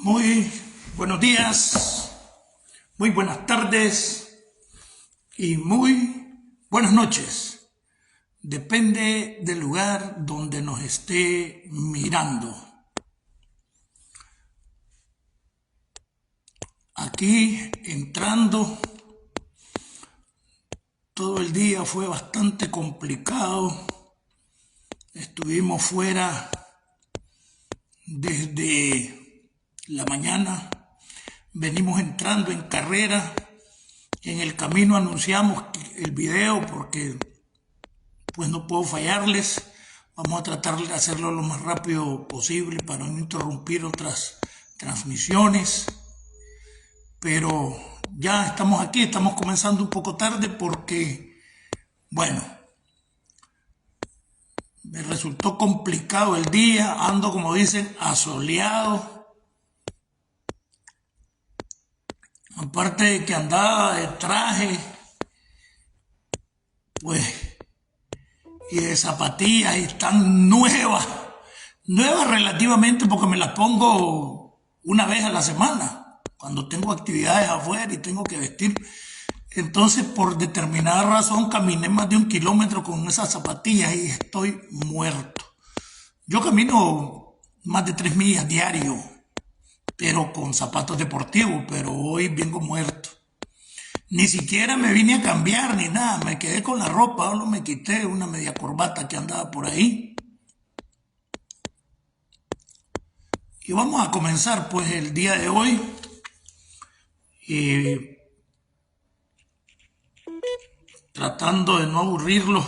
Muy buenos días, muy buenas tardes y muy buenas noches. Depende del lugar donde nos esté mirando. Aquí entrando, todo el día fue bastante complicado. Estuvimos fuera desde la mañana, venimos entrando en carrera. En el camino anunciamos el video porque pues no puedo fallarles. Vamos a tratar de hacerlo lo más rápido posible para no interrumpir otras transmisiones. Pero ya estamos aquí, estamos comenzando un poco tarde porque, bueno, me resultó complicado el día, ando como dicen asoleado. Aparte de que andaba de traje, pues, y de zapatillas, y están nuevas relativamente porque me las pongo una vez a la semana, cuando tengo actividades afuera y tengo que vestir. Entonces, por determinada razón, caminé más de 1 kilómetro con esas zapatillas y estoy muerto. Yo camino más de 3 millas diario, pero con zapatos deportivos, pero hoy vengo muerto. Ni siquiera me vine a cambiar ni nada, me quedé con la ropa, solo me quité una media corbata que andaba por ahí. Y vamos a comenzar pues el día de hoy. Tratando de no aburrirlos,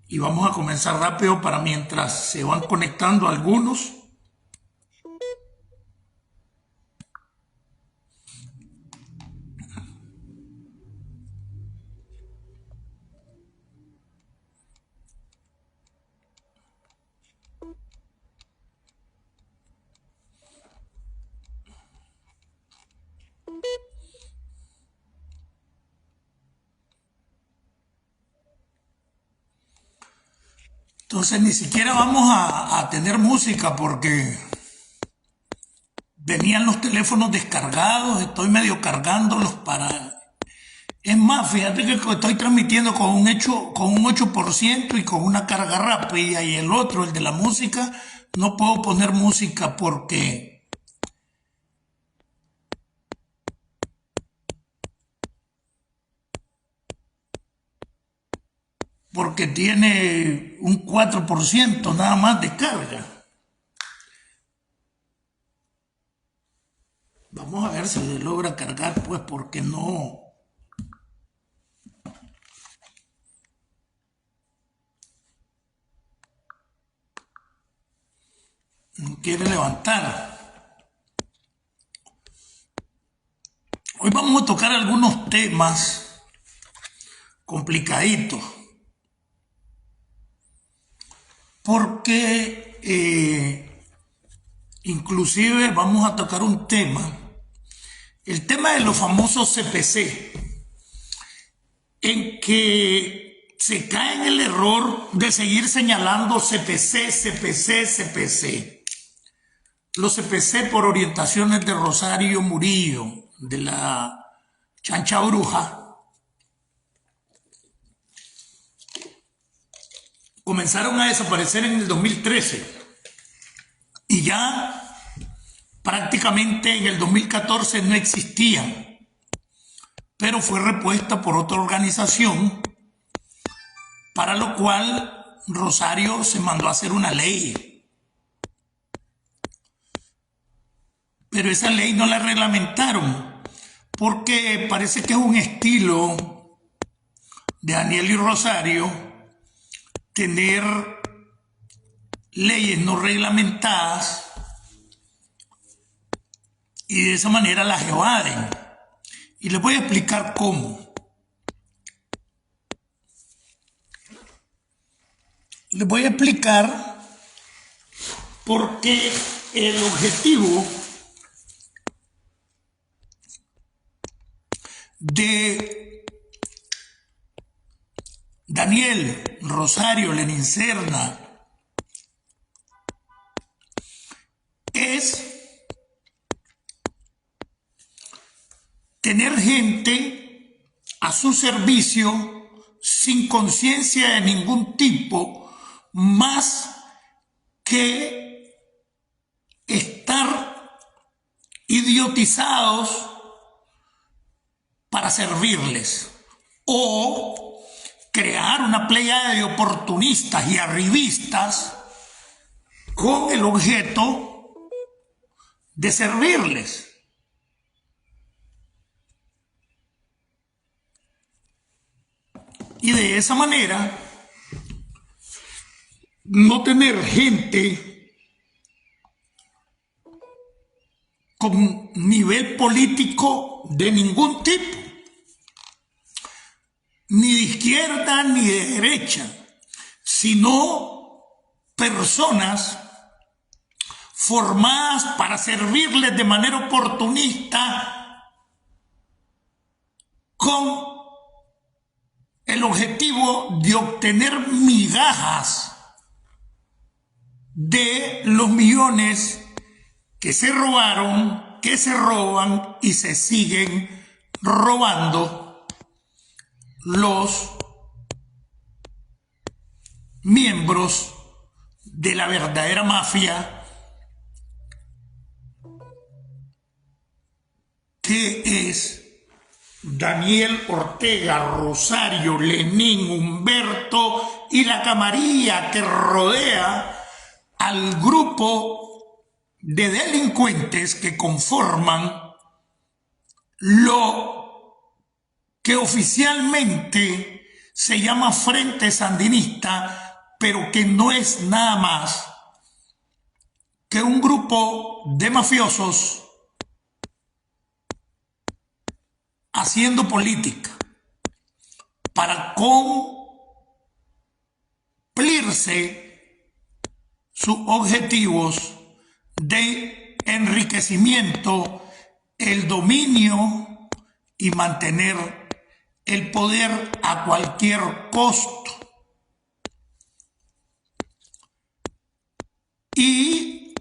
y vamos a comenzar rápido para mientras se van conectando algunos. Entonces ni siquiera vamos a tener música porque venían los teléfonos descargados, estoy medio cargándolos para... Es más, fíjate que estoy transmitiendo con un 8% y con una carga rápida, y el otro, el de la música, no puedo poner música porque tiene un 4% nada más de carga. Vamos a ver si se logra cargar, pues, porque no quiere levantar. Hoy vamos a tocar algunos temas complicaditos, porque inclusive vamos a tocar un tema, el tema de los famosos CPC, en que se cae en el error de seguir señalando CPC, CPC, CPC. Los CPC por orientaciones de Rosario Murillo, de la Chancha Bruja, comenzaron a desaparecer en el 2013 y ya prácticamente en el 2014 no existían, pero fue repuesta por otra organización, para lo cual Rosario se mandó a hacer una ley. Pero esa ley no la reglamentaron, porque parece que es un estilo de Daniel y Rosario tener leyes no reglamentadas y de esa manera las evaden. Y les voy a explicar cómo. Les voy a explicar por qué el objetivo de Daniel, Rosario, Lenin Serna es tener gente a su servicio sin conciencia de ningún tipo, más que estar idiotizados para servirles, o crear una playa de oportunistas y arribistas con el objeto de servirles. Y de esa manera no tener gente con nivel político de ningún tipo, ni de izquierda ni de derecha, sino personas formadas para servirles de manera oportunista con el objetivo de obtener migajas de los millones que se robaron, que se roban y se siguen robando los miembros de la verdadera mafia, que es Daniel Ortega, Rosario, Lenín, Humberto y la camarilla que rodea al grupo de delincuentes que conforman lo que oficialmente se llama Frente Sandinista, pero que no es nada más que un grupo de mafiosos haciendo política para cumplirse sus objetivos de enriquecimiento, el dominio y mantener el poder a cualquier costo. Y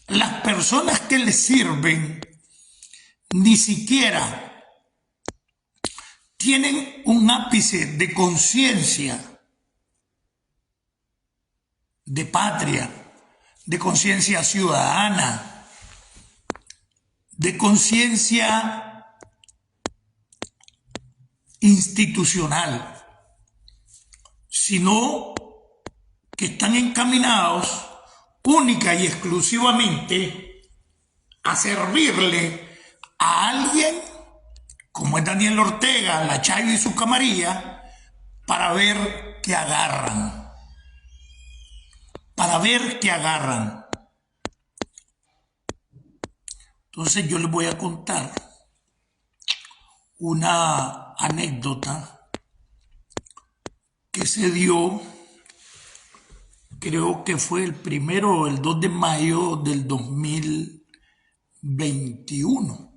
las personas que les sirven ni siquiera tienen un ápice de conciencia, de patria, de conciencia ciudadana, de conciencia institucional, sino que están encaminados única y exclusivamente a servirle a alguien como es Daniel Ortega, la Chayo y su camarilla, para ver qué agarran. Para ver qué agarran. Entonces yo les voy a contar una anécdota que se dio, creo que fue el 1 o el 2 de mayo del 2021.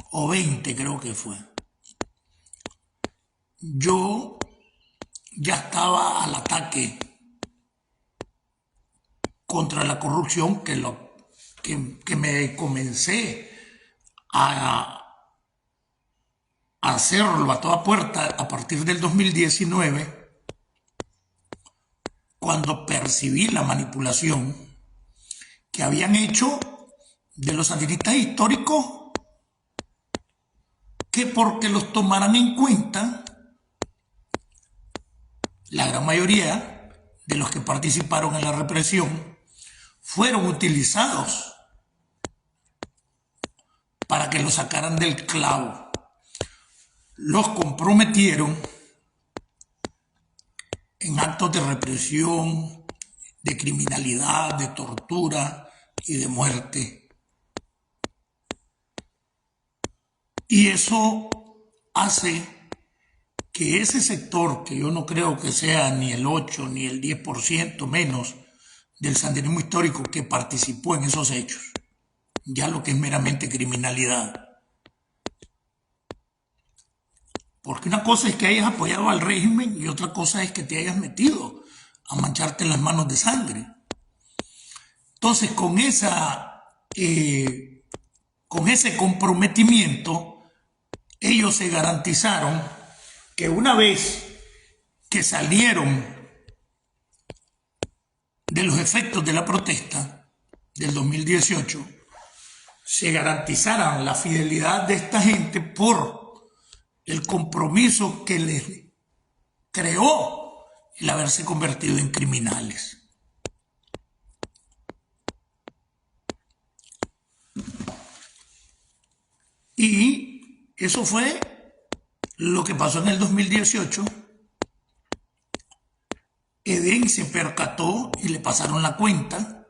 O 20 creo que fue. Yo ya estaba al ataque contra la corrupción, que me comencé a hacerlo a toda puerta a partir del 2019, cuando percibí la manipulación que habían hecho de los sandinistas históricos, que porque los tomaran en cuenta, la gran mayoría de los que participaron en la represión fueron utilizados para que los sacaran del clavo. Los comprometieron en actos de represión, de criminalidad, de tortura y de muerte. Y eso hace que ese sector, que yo no creo que sea ni el 8 ni el 10% menos del sandinismo histórico que participó en esos hechos, ya lo que es meramente criminalidad. Porque una cosa es que hayas apoyado al régimen y otra cosa es que te hayas metido a mancharte las manos de sangre. Entonces, con esa con ese comprometimiento, ellos se garantizaron que una vez que salieron de los efectos de la protesta del 2018, se garantizaran la fidelidad de esta gente por el compromiso que les creó el haberse convertido en criminales. Y eso fue lo que pasó en el 2018. Edén se percató y le pasaron la cuenta.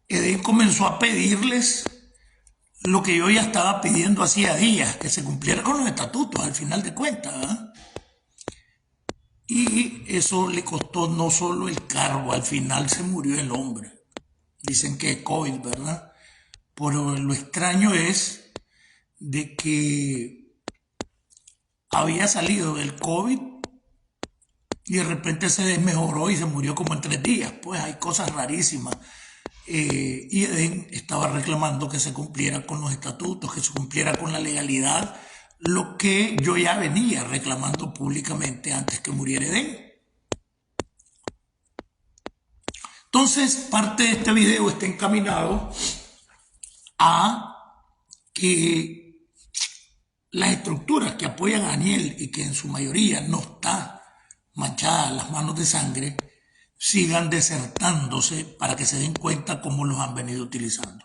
Edén comenzó a pedirles lo que yo ya estaba pidiendo hacía días, que se cumpliera con los estatutos al final de cuentas, ¿verdad? Y eso le costó no solo el cargo, al final se murió el hombre. Dicen que es COVID, ¿verdad? Pero lo extraño es de que había salido del COVID y de repente se desmejoró y se murió como en 3 días. Pues hay cosas rarísimas. Y Edén estaba reclamando que se cumpliera con los estatutos, que se cumpliera con la legalidad, lo que yo ya venía reclamando públicamente antes que muriera Edén. Entonces, parte de este video está encaminado a que las estructuras que apoyan a Daniel y que en su mayoría no está manchadas las manos de sangre, sigan desertándose para que se den cuenta cómo los han venido utilizando.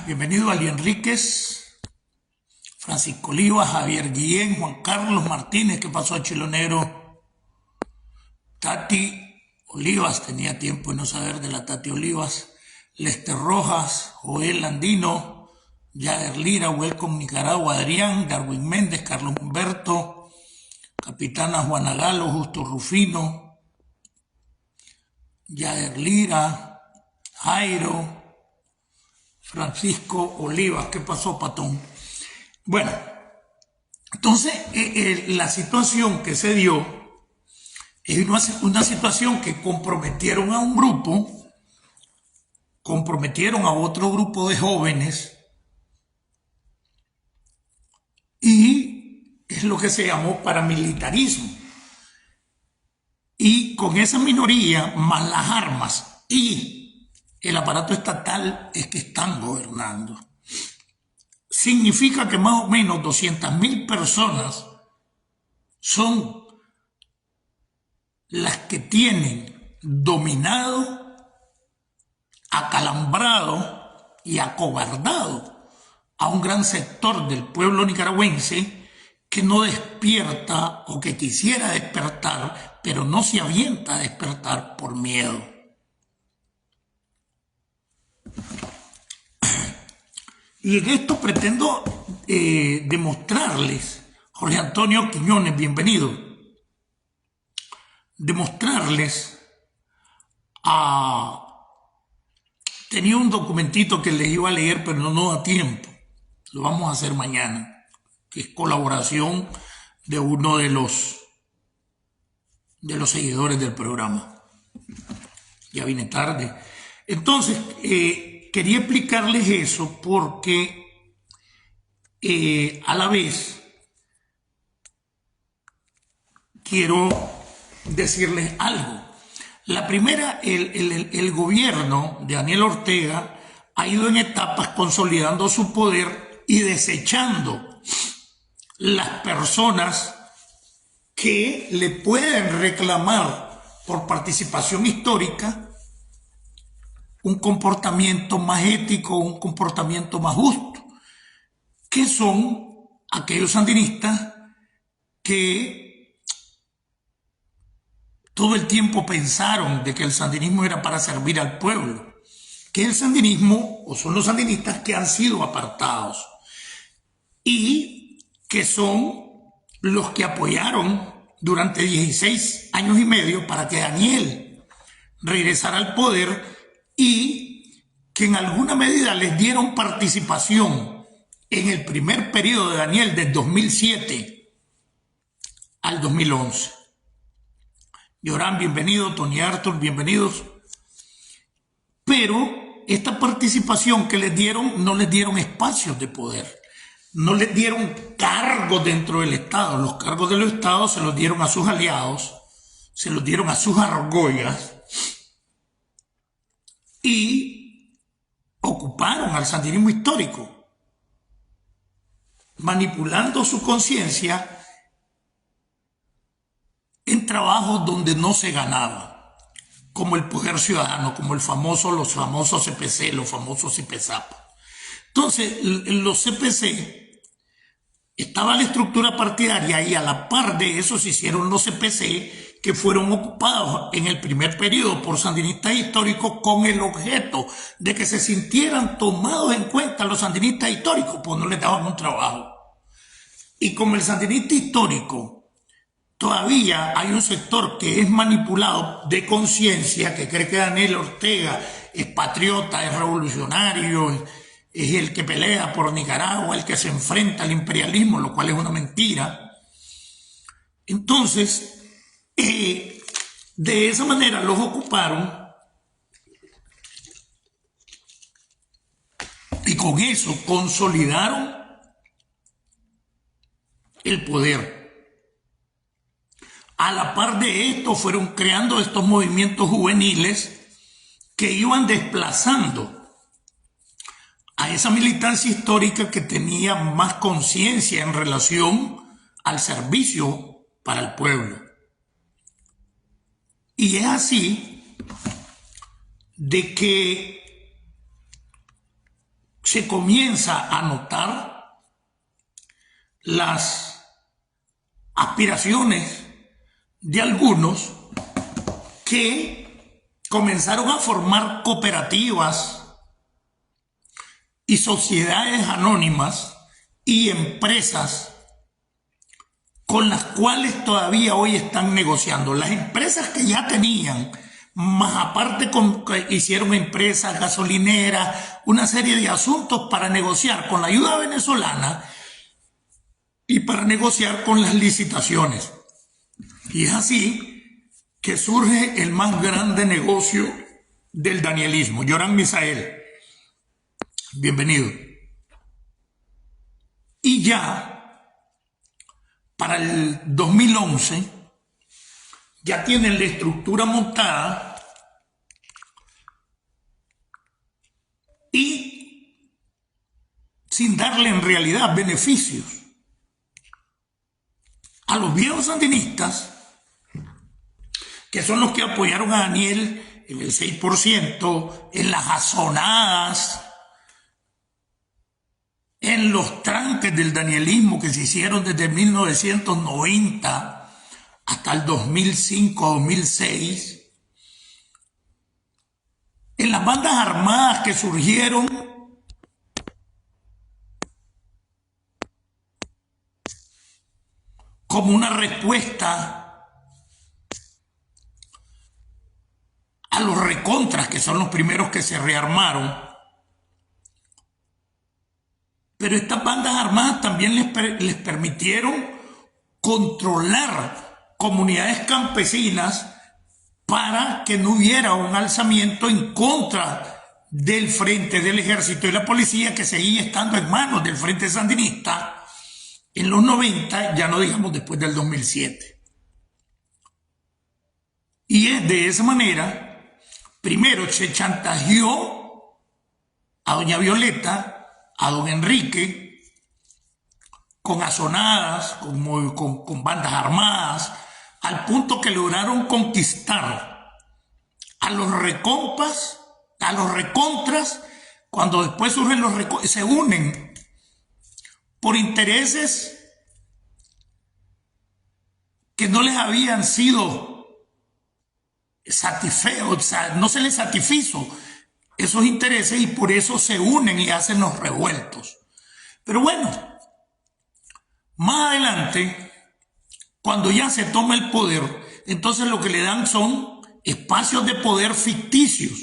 Bienvenido Ali Enríquez, Francisco Olivas, Javier Guillén, Juan Carlos Martínez, ¿qué pasó a Chilo Negro? Tati Olivas, tenía tiempo de no saber de la Tati Olivas, Lester Rojas, Joel Andino, Jader Lira, Welcome Nicaragua, Adrián, Darwin Méndez, Carlos Humberto, Capitana Juana Galo, Justo Rufino, Jader Lira, Jairo, Francisco Olivas. ¿Qué pasó, Patón? Bueno, entonces la situación que se dio es una situación que comprometieron a un grupo, comprometieron a otro grupo de jóvenes y es lo que se llamó paramilitarismo. Y con esa minoría, más las armas y el aparato estatal es que están gobernando. Significa que más o menos 200.000 personas son las que tienen dominado, acalambrado y acobardado a un gran sector del pueblo nicaragüense que no despierta o que quisiera despertar, pero no se avienta a despertar por miedo. Y en esto pretendo demostrarles, Jorge Antonio Quiñones, bienvenido, demostrarles tenía un documentito que les iba a leer, pero no da tiempo. Lo vamos a hacer mañana, que es colaboración de uno de los seguidores del programa. Ya vine tarde. Entonces, quería explicarles eso porque a la vez quiero decirles algo. La primera, el gobierno de Daniel Ortega ha ido en etapas consolidando su poder y desechando las personas que le pueden reclamar por participación histórica un comportamiento más ético, un comportamiento más justo, que son aquellos sandinistas que todo el tiempo pensaron de que el sandinismo era para servir al pueblo, que el sandinismo, o son los sandinistas que han sido apartados y que son los que apoyaron durante 16 años y medio para que Daniel regresara al poder y que en alguna medida les dieron participación en el primer periodo de Daniel del 2007 al 2011. Yoram, bienvenido. Tony Arthur, bienvenidos. Pero esta participación que les dieron, no les dieron espacios de poder, no les dieron cargos dentro del Estado. Los cargos del Estado se los dieron a sus aliados, se los dieron a sus argollas y ocuparon al sandinismo histórico, manipulando su conciencia en trabajos donde no se ganaba, como el poder ciudadano, como los famosos CPC, los famosos CPSAP. Entonces, los CPC, estaba la estructura partidaria y a la par de eso se hicieron los CPC, que fueron ocupados en el primer periodo por sandinistas históricos con el objeto de que se sintieran tomados en cuenta los sandinistas históricos, pues no les daban un trabajo. Y como el sandinista histórico todavía hay un sector que es manipulado de conciencia, que cree que Daniel Ortega es patriota, es revolucionario, es el que pelea por Nicaragua, el que se enfrenta al imperialismo, lo cual es una mentira. Entonces, de esa manera los ocuparon y con eso consolidaron el poder. A la par de esto fueron creando estos movimientos juveniles que iban desplazando a esa militancia histórica que tenía más conciencia en relación al servicio para el pueblo. Y es así de que se comienza a notar las aspiraciones de algunos que comenzaron a formar cooperativas y sociedades anónimas y empresas con las cuales todavía hoy están negociando. Las empresas que ya tenían, más aparte hicieron empresas gasolineras, una serie de asuntos para negociar con la ayuda venezolana y para negociar con las licitaciones. Y es así que surge el más grande negocio del danielismo. Yoram Misael, bienvenido. Y ya para el 2011 ya tienen la estructura montada y sin darle en realidad beneficios a los viejos sandinistas, que son los que apoyaron a Daniel en el 6%, en las azonadas, en los tranques del danielismo que se hicieron desde 1990 hasta el 2005-2006, en las bandas armadas que surgieron como una respuesta a los recontras, que son los primeros que se rearmaron. Pero estas bandas armadas también les permitieron controlar comunidades campesinas para que no hubiera un alzamiento en contra del frente del ejército y la policía, que seguía estando en manos del frente sandinista en los 90, ya no digamos después del 2007. Y es de esa manera. Primero se chantajeó a doña Violeta, a don Enrique, con azonadas, con bandas armadas, al punto que lograron conquistar a los recompas, a los recontras, cuando después surgen los recontras, se unen por intereses que no les habían sido satisfechos, o sea, no se les satisfizo esos intereses y por eso se unen y hacen los revueltos. Pero bueno, más adelante, cuando ya se toma el poder, entonces lo que le dan son espacios de poder ficticios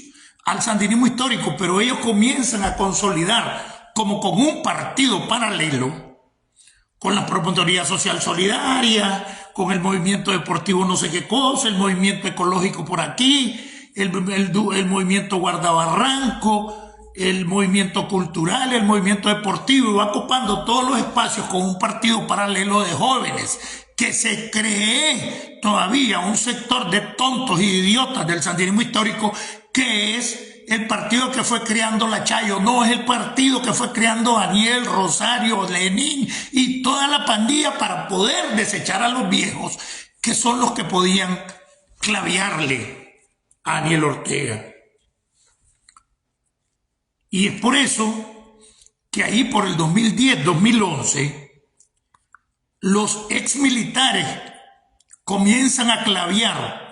al sandinismo histórico, pero ellos comienzan a consolidar como con un partido paralelo, con la Promotoría Social Solidaria, con el movimiento deportivo no sé qué cosa, el movimiento ecológico por aquí, el movimiento Guardabarranco, el movimiento cultural, el movimiento deportivo, y va ocupando todos los espacios con un partido paralelo de jóvenes, que se cree todavía un sector de tontos y idiotas del sandinismo histórico, que es el partido que fue creando la Chayo. No, es el partido que fue creando Daniel, Rosario, Lenín y toda la pandilla para poder desechar a los viejos, que son los que podían claviarle a Daniel Ortega. Y es por eso que ahí por el 2010, 2011, los ex militares comienzan a claviar,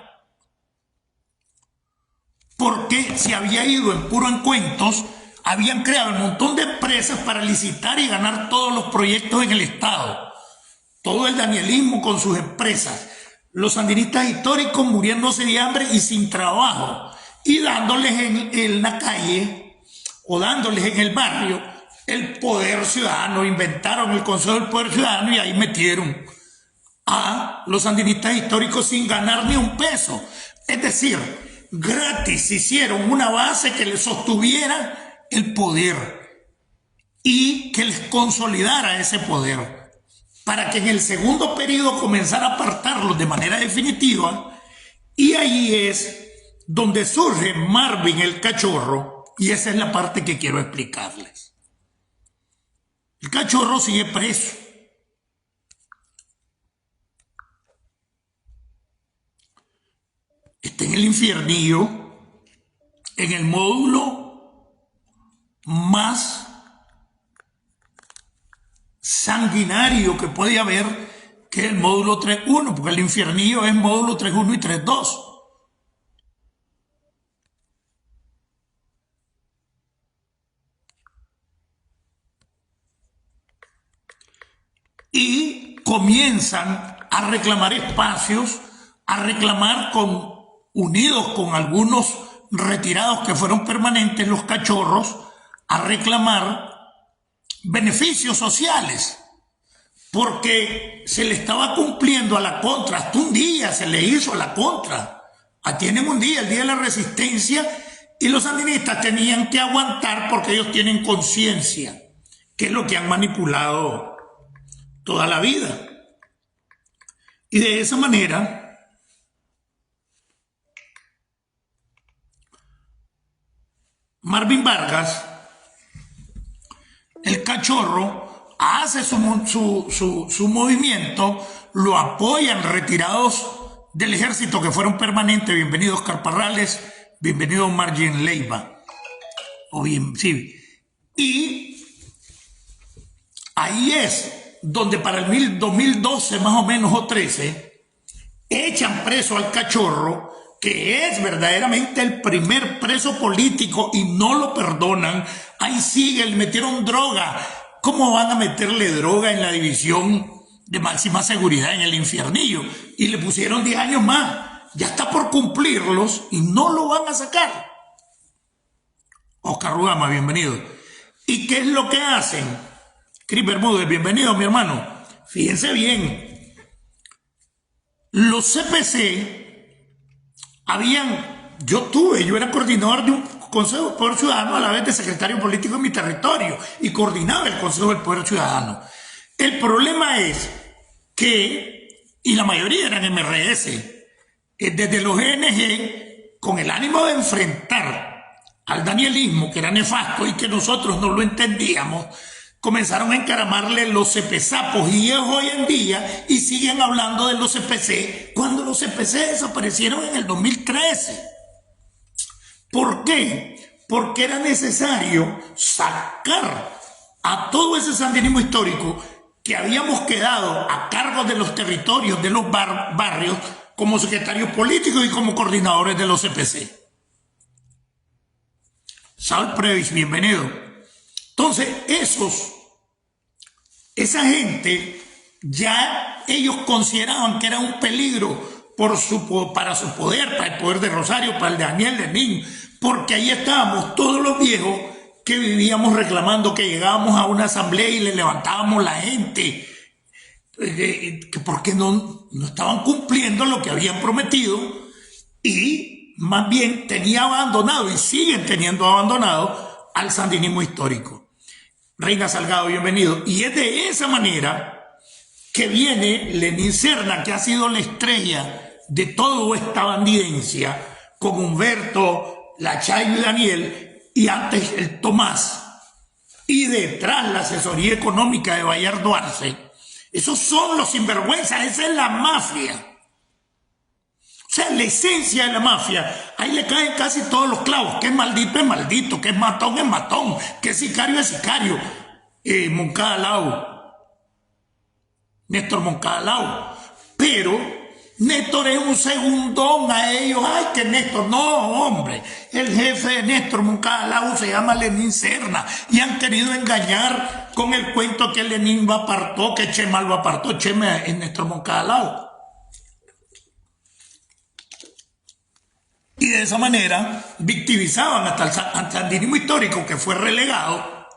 porque se había ido en puro en cuentos, habían creado un montón de empresas para licitar y ganar todos los proyectos en el Estado. Todo el danielismo con sus empresas. Los sandinistas históricos muriéndose de hambre y sin trabajo, y dándoles en la calle o dándoles en el barrio el poder ciudadano. Inventaron el Consejo del Poder Ciudadano y ahí metieron a los sandinistas históricos sin ganar ni un peso. Es decir, gratis hicieron una base que les sostuviera el poder y que les consolidara ese poder, para que en el segundo periodo comenzara a apartarlos de manera definitiva. Y ahí es donde surge Marvin el Cachorro, y esa es la parte que quiero explicarles. El Cachorro sigue preso. Está en el infiernillo, en el módulo más sanguinario que puede haber, que es el módulo 3.1, porque el infiernillo es módulo 3.1 y 3.2. Y comienzan a reclamar espacios, a reclamar unidos con algunos retirados que fueron permanentes, los cachorros, a reclamar beneficios sociales, porque se le estaba cumpliendo a la contra. Hasta un día se le hizo a la contra. Tienen un día, el día de la resistencia, y los sandinistas tenían que aguantar porque ellos tienen conciencia, que es lo que han manipulado toda la vida. Y de esa manera Marvin Vargas, el Cachorro, hace su movimiento, lo apoyan retirados del ejército que fueron permanentes. Bienvenido Oscar Parrales, bienvenido Margin Leiva. Sí. Y ahí es donde para el 2012 más o menos o 13 echan preso al Cachorro, que es verdaderamente el primer preso político, y no lo perdonan. Ahí sigue, le metieron droga. ¿Cómo van a meterle droga en la división de máxima seguridad en el infiernillo? Y le pusieron 10 años más. Ya está por cumplirlos y no lo van a sacar. Oscar Rugama, bienvenido. ¿Y qué es lo que hacen? Cris Bermúdez, bienvenido mi hermano. Fíjense bien, los CPC yo era coordinador de un Consejo del Poder Ciudadano, a la vez de secretario político en mi territorio, y coordinaba el Consejo del Poder Ciudadano. El problema es que, y la mayoría eran MRS, desde los ENG, con el ánimo de enfrentar al danielismo, que era nefasto y que nosotros no lo entendíamos, comenzaron a encaramarle los CPSapos, y es hoy en día, y siguen hablando de los CPC, cuando los CPC desaparecieron en el 2013. ¿Por qué? Porque era necesario sacar a todo ese sandinismo histórico que habíamos quedado a cargo de los territorios, de los barrios, como secretarios políticos y como coordinadores de los CPC. Saul Previs, bienvenido. Entonces, esa gente, ya ellos consideraban que era un peligro para su poder, para el poder de Rosario, para el de Daniel Lenín, porque ahí estábamos todos los viejos que vivíamos reclamando, que llegábamos a una asamblea y le levantábamos la gente, que porque no estaban cumpliendo lo que habían prometido, y más bien tenía abandonado y siguen teniendo abandonado al sandinismo histórico. Reina Salgado, bienvenido. Y es de esa manera que viene Lenín Serna, que ha sido la estrella de toda esta bandidencia, con Humberto, la Chayo y Daniel, y antes el Tomás, y detrás la asesoría económica de Bayardo Arce. Esos son los sinvergüenzas, esa es la mafia. O sea, la esencia de la mafia, ahí le caen casi todos los clavos. Que es maldito, que es matón, que es sicario, Moncada Lau, Néstor Moncada Lau. Pero Néstor es un segundón a ellos. Ay, que Néstor, no, hombre. El jefe de Néstor Moncada Lau se llama Lenín Serna y han querido engañar con el cuento que Lenín lo apartó, que Chema lo apartó. Chema es Néstor Moncada Lau. Y de esa manera victimizaban hasta el sandinismo histórico, que fue relegado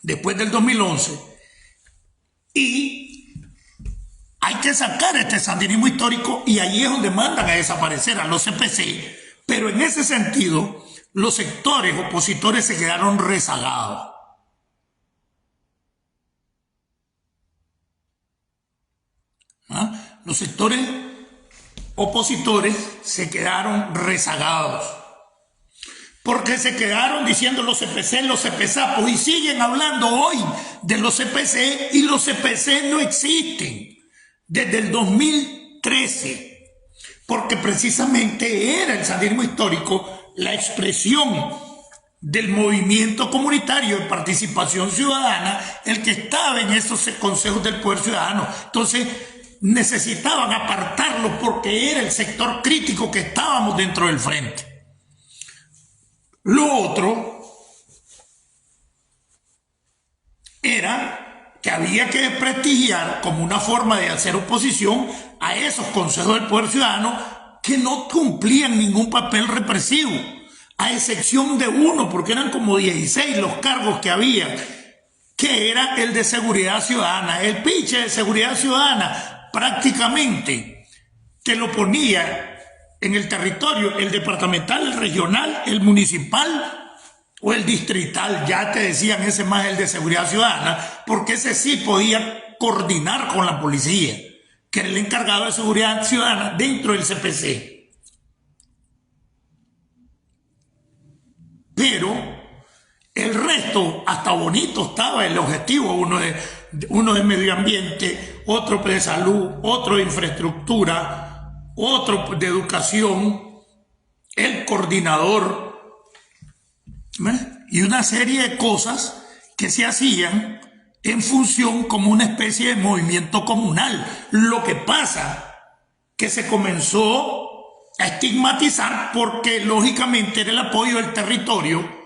después del 2011. Y hay que sacar este sandinismo histórico, y ahí es donde mandan a desaparecer a los CPC. Pero en ese sentido, los sectores opositores se quedaron rezagados. ¿Ah? Los sectores opositores se quedaron rezagados, porque se quedaron diciendo los CPC, los CPSAPos, y siguen hablando hoy de los CPC, y los CPC no existen desde el 2013, porque precisamente era el sandinismo histórico la expresión del movimiento comunitario de participación ciudadana el que estaba en esos consejos del poder ciudadano. Entonces necesitaban apartarlo porque era el sector crítico que estábamos dentro del frente. Lo otro era que había que desprestigiar como una forma de hacer oposición a esos consejos del poder ciudadano que no cumplían ningún papel represivo, a excepción de uno, porque eran como 16 los cargos que había, que era el de seguridad ciudadana. El piche de seguridad ciudadana prácticamente te lo ponía en el territorio el departamental, el regional, el municipal o el distrital. Ya te decían ese más el de seguridad ciudadana, porque ese sí podía coordinar con la policía, que era el encargado de seguridad ciudadana dentro del CPC. Pero el resto, hasta bonito estaba el objetivo, uno de medio ambiente, otro de salud, otro de infraestructura, otro de educación, el coordinador, y una serie de cosas que se hacían en función como una especie de movimiento comunal. Lo que pasa que se comenzó a estigmatizar porque lógicamente era el apoyo del territorio,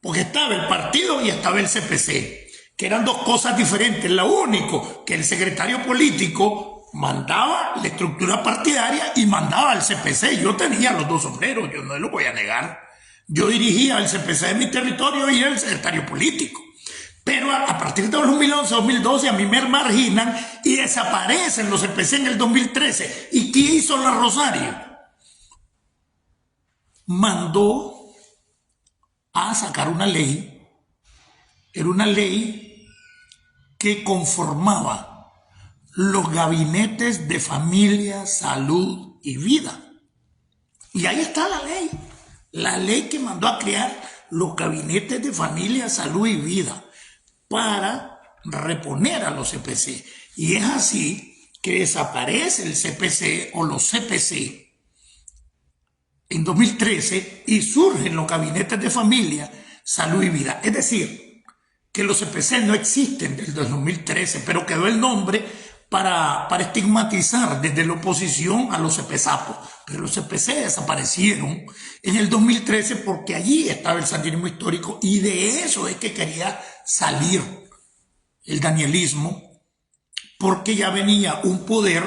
porque estaba el partido y estaba el CPC, que eran dos cosas diferentes. Lo único que el secretario político mandaba la estructura partidaria y mandaba al CPC. Yo tenía los dos sombreros, yo no lo voy a negar. Yo dirigía el CPC de mi territorio y era el secretario político. Pero a partir de 2011-2012 a mí me marginan y desaparecen los CPC en el 2013. ¿Y qué hizo la Rosario? Mandó a sacar una ley. Era una ley que conformaba los gabinetes de familia, salud y vida. Y ahí está la ley que mandó a crear los gabinetes de familia, salud y vida para reponer a los CPC. Y es así que desaparece el CPC o los CPC en 2013 y surgen los gabinetes de familia, salud y vida. Es decir, que los CPC no existen desde el 2013, pero quedó el nombre para estigmatizar desde la oposición a los CPSAPos. Pero los CPC desaparecieron en el 2013 porque allí estaba el sandinismo histórico, y de eso es que quería salir el danielismo, porque ya venía un poder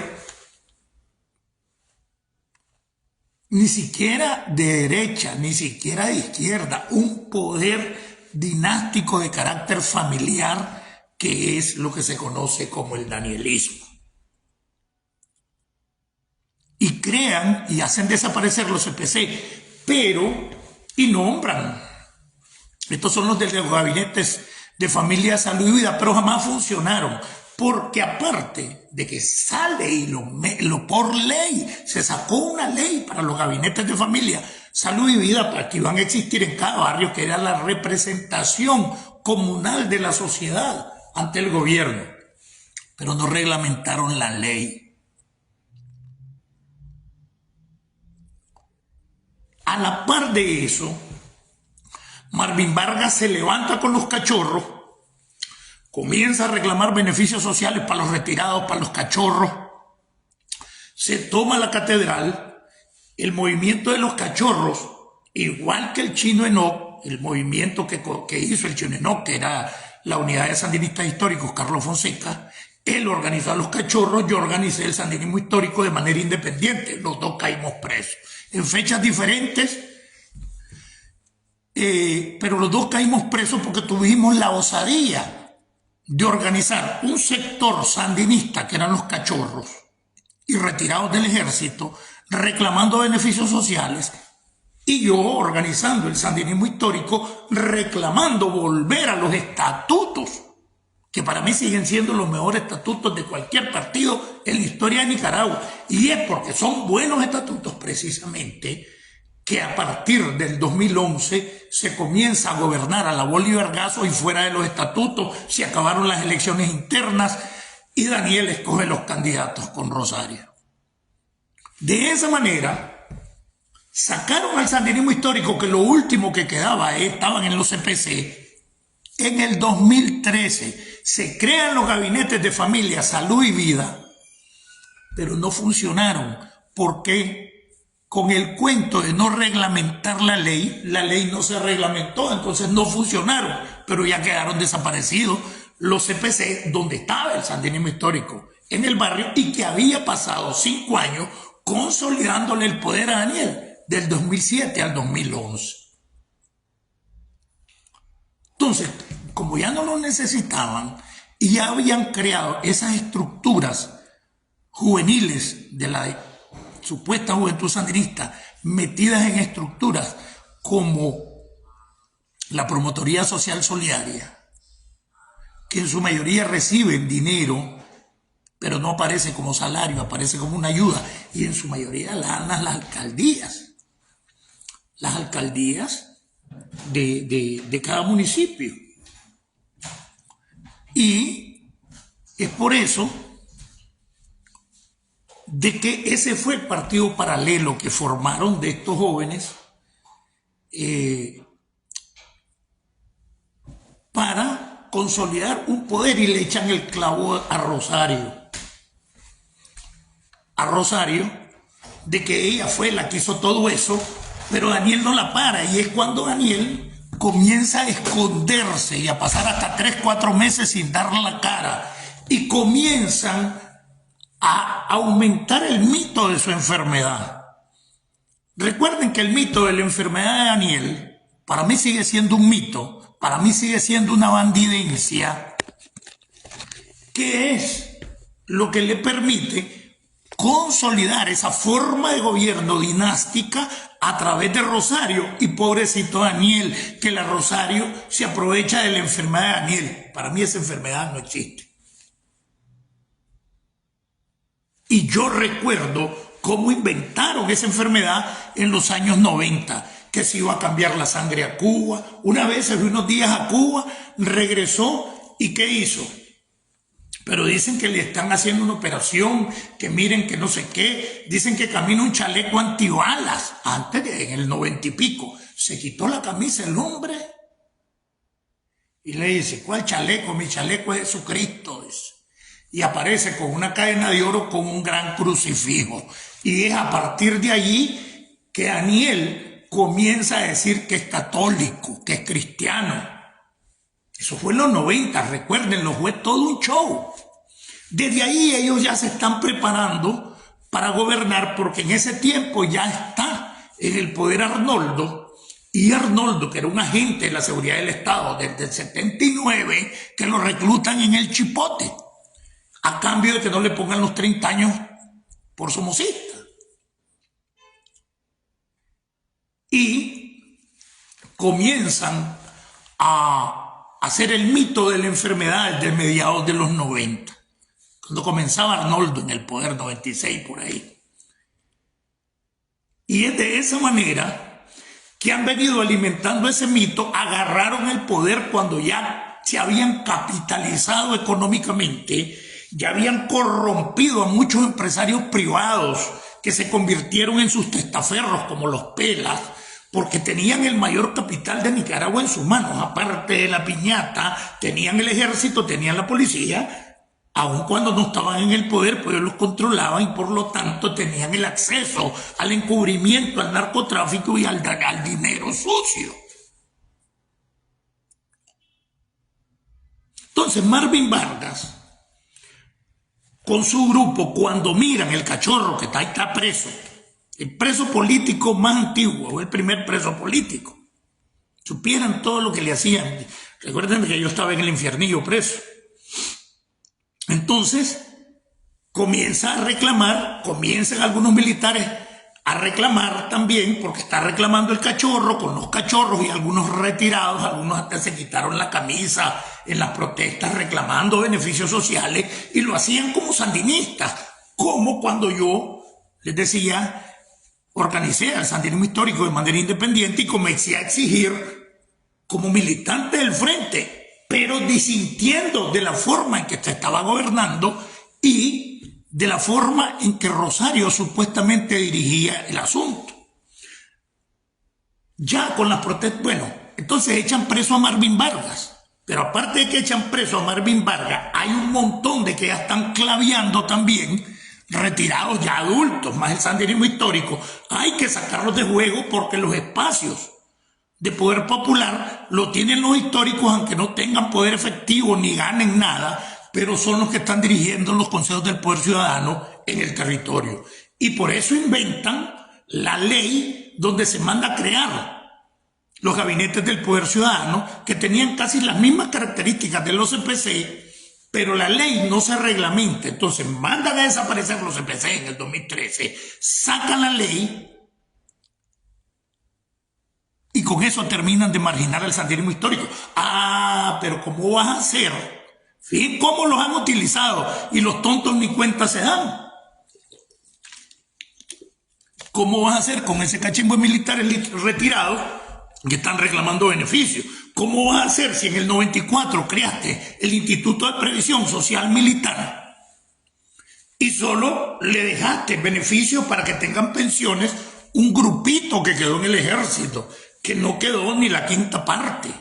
ni siquiera de derecha, ni siquiera de izquierda, un poder dinástico de carácter familiar, que es lo que se conoce como el danielismo. Y crean y hacen desaparecer los CPC, y nombran. Estos son los de los gabinetes de familia, salud y vida, pero jamás funcionaron, porque aparte de que sale y lo por ley, se sacó una ley para los gabinetes de familia, salud y vida, para que iban a existir en cada barrio, que era la representación comunal de la sociedad ante el gobierno, pero no reglamentaron la ley. A la par de eso, Marvin Vargas se levanta con los cachorros, comienza a reclamar beneficios sociales para los retirados, para los cachorros, se toma la catedral. El movimiento de los cachorros, igual que el Chino Enoc, el movimiento que hizo el Chino Enoc, que era la unidad de sandinistas históricos, Carlos Fonseca, él organizó a los cachorros, yo organicé el sandinismo histórico de manera independiente, los dos caímos presos, en fechas diferentes, pero los dos caímos presos porque tuvimos la osadía de organizar un sector sandinista, que eran los cachorros, y retirados del ejército, reclamando beneficios sociales, y yo organizando el sandinismo histórico, reclamando volver a los estatutos, que para mí siguen siendo los mejores estatutos de cualquier partido en la historia de Nicaragua. Y es porque son buenos estatutos precisamente que a partir del 2011 se comienza a gobernar a la Bolívar Gazo, y fuera de los estatutos se acabaron las elecciones internas y Daniel escoge los candidatos con Rosario. De esa manera sacaron al sandinismo histórico, que lo último que quedaba estaban en los CPC. En el 2013 se crean los gabinetes de familia, salud y vida, pero no funcionaron porque con el cuento de no reglamentar la ley no se reglamentó, entonces no funcionaron, pero ya quedaron desaparecidos los CPC donde estaba el sandinismo histórico en el barrio, y que había pasado 5 años consolidándole el poder a Daniel del 2007 al 2011. Entonces, como ya no lo necesitaban y ya habían creado esas estructuras juveniles de la supuesta juventud sandinista, metidas en estructuras como la Promotoría Social Solidaria, que en su mayoría reciben dinero, pero no aparece como salario, aparece como una ayuda, y en su mayoría la dan las alcaldías de cada municipio. Y es por eso de que ese fue el partido paralelo que formaron de estos jóvenes para consolidar un poder, y le echan el clavo a Rosario. De que ella fue la que hizo todo eso, pero Daniel no la para, y es cuando Daniel comienza a esconderse y a pasar hasta 3-4 meses sin dar la cara, y comienzan a aumentar el mito de su enfermedad. Recuerden que el mito de la enfermedad de Daniel para mí sigue siendo un mito, para mí sigue siendo una bandidencia, que es lo que le permite consolidar esa forma de gobierno dinástica a través de Rosario. Y pobrecito Daniel, que la Rosario se aprovecha de la enfermedad de Daniel. Para mí esa enfermedad no existe. Y yo recuerdo cómo inventaron esa enfermedad en los años 90, que se iba a cambiar la sangre a Cuba. Una vez se fue unos días a Cuba, regresó, ¿y qué hizo? Pero dicen que le están haciendo una operación, que miren que no sé qué, dicen que camina un chaleco antibalas, en el 90 y pico, se quitó la camisa el hombre y le dice, ¿cuál chaleco? Mi chaleco es Jesucristo, dice. Y aparece con una cadena de oro con un gran crucifijo. Y es a partir de allí que Daniel comienza a decir que es católico, que es cristiano. Eso fue en los 90, recuérdenlo, fue todo un show. Desde ahí ellos ya se están preparando para gobernar, porque en ese tiempo ya está en el poder Arnoldo, y Arnoldo, que era un agente de la seguridad del Estado desde el 79, que lo reclutan en el Chipote, a cambio de que no le pongan los 30 años por somocista. comienzan a hacer el mito de la enfermedad desde mediados de los 90, cuando comenzaba Arnoldo en el poder, 96 por ahí. Y es de esa manera que han venido alimentando ese mito, agarraron el poder cuando ya se habían capitalizado económicamente, ya habían corrompido a muchos empresarios privados que se convirtieron en sus testaferros como los Pelas, porque tenían el mayor capital de Nicaragua en sus manos. Aparte de la piñata, tenían el ejército, tenían la policía. Aun cuando no estaban en el poder, pues ellos los controlaban y por lo tanto tenían el acceso al encubrimiento, al narcotráfico y al dinero sucio. Entonces Marvin Vargas, con su grupo, cuando miran el cachorro que está preso, el preso político más antiguo, el primer preso político, supieran todo lo que le hacían. Recuerden que yo estaba en el infiernillo preso. Entonces comienzan algunos militares a reclamar también, porque está reclamando el cachorro con los cachorros y algunos retirados, algunos hasta se quitaron la camisa en las protestas reclamando beneficios sociales y lo hacían como sandinistas, como cuando yo les decía, organicé al sandinismo histórico de manera independiente y comencé a exigir como militante del frente, pero disintiendo de la forma en que se estaba gobernando y de la forma en que Rosario supuestamente dirigía el asunto. Ya con las protestas, bueno, entonces echan preso a Marvin Vargas, pero aparte de que echan preso a Marvin Vargas, hay un montón de que ya están claveando también, retirados ya adultos, más el sandinismo histórico. Hay que sacarlos de juego porque los espacios de poder popular lo tienen los históricos, aunque no tengan poder efectivo ni ganen nada, pero son los que están dirigiendo los consejos del poder ciudadano en el territorio. Y por eso inventan la ley donde se manda a crear los gabinetes del poder ciudadano, que tenían casi las mismas características de los CPC, pero la ley no se reglamenta. Entonces mandan a desaparecer los CPC en el 2013, sacan la ley y con eso terminan de marginar el sandinismo histórico. Ah, pero ¿cómo vas a hacer? Fíjense cómo los han utilizado y los tontos ni cuenta se dan. ¿Cómo vas a hacer con ese cachimbo de militares retirados que están reclamando beneficios? ¿Cómo vas a hacer si en el 94 creaste el Instituto de Previsión Social Militar y solo le dejaste beneficios para que tengan pensiones un grupito que quedó en el ejército, que no quedó ni la quinta parte,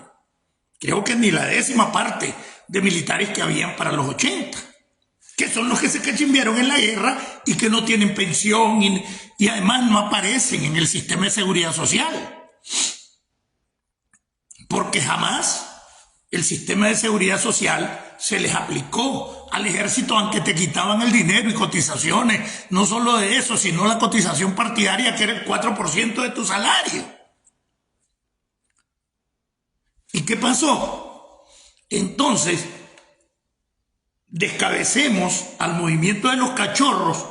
creo que ni la 10ª parte de militares que habían para los 80, que son los que se cachimbearon en la guerra y que no tienen pensión y además no aparecen en el sistema de seguridad social? Porque jamás el sistema de seguridad social se les aplicó al ejército, aunque te quitaban el dinero y cotizaciones, no solo de eso, sino la cotización partidaria, que era el 4% de tu salario. ¿Y qué pasó? Entonces, descabecemos al movimiento de los cachorros,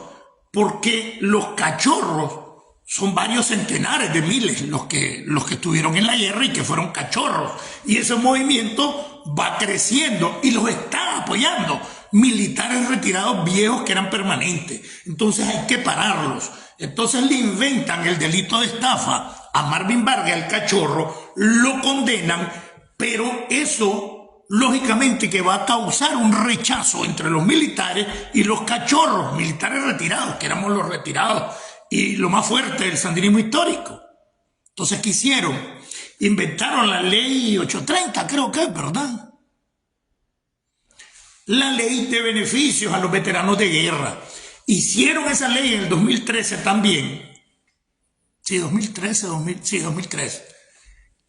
porque los cachorros son varios centenares de miles los que estuvieron en la guerra y que fueron cachorros. Y ese movimiento va creciendo y los están apoyando militares retirados viejos que eran permanentes. Entonces hay que pararlos. Entonces le inventan el delito de estafa a Marvin Vargas, el cachorro, lo condenan, pero eso lógicamente que va a causar un rechazo entre los militares y los cachorros, militares retirados, que éramos los retirados y lo más fuerte del sandinismo histórico. Entonces, ¿qué hicieron? Inventaron la ley 830, creo que es, ¿verdad? La ley de beneficios a los veteranos de guerra. Hicieron esa ley en el 2013 también. Sí, 2013.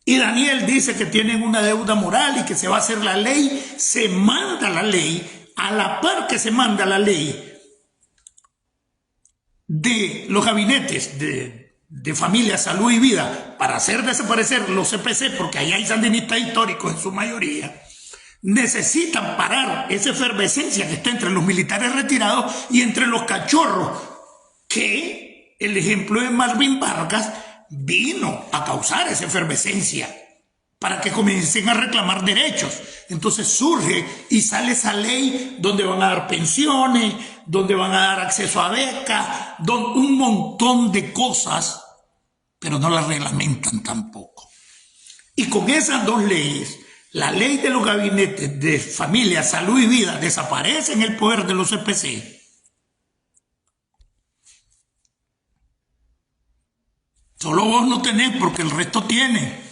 Y Daniel dice que tienen una deuda moral y que se va a hacer la ley. Se manda la ley, a la par que se manda la ley de los gabinetes de familia, salud y vida para hacer desaparecer los CPC, porque ahí hay sandinistas históricos en su mayoría. Necesitan parar esa efervescencia que está entre los militares retirados y entre los cachorros, que el ejemplo de Marvin Vargas vino a causar esa efervescencia para que comiencen a reclamar derechos. Entonces surge y sale esa ley donde van a dar pensiones, donde van a dar acceso a becas, un montón de cosas, pero no las reglamentan tampoco. Y con esas dos leyes, la ley de los gabinetes de familia, salud y vida desaparece en el poder de los CPC. Solo vos no tenés porque el resto tiene.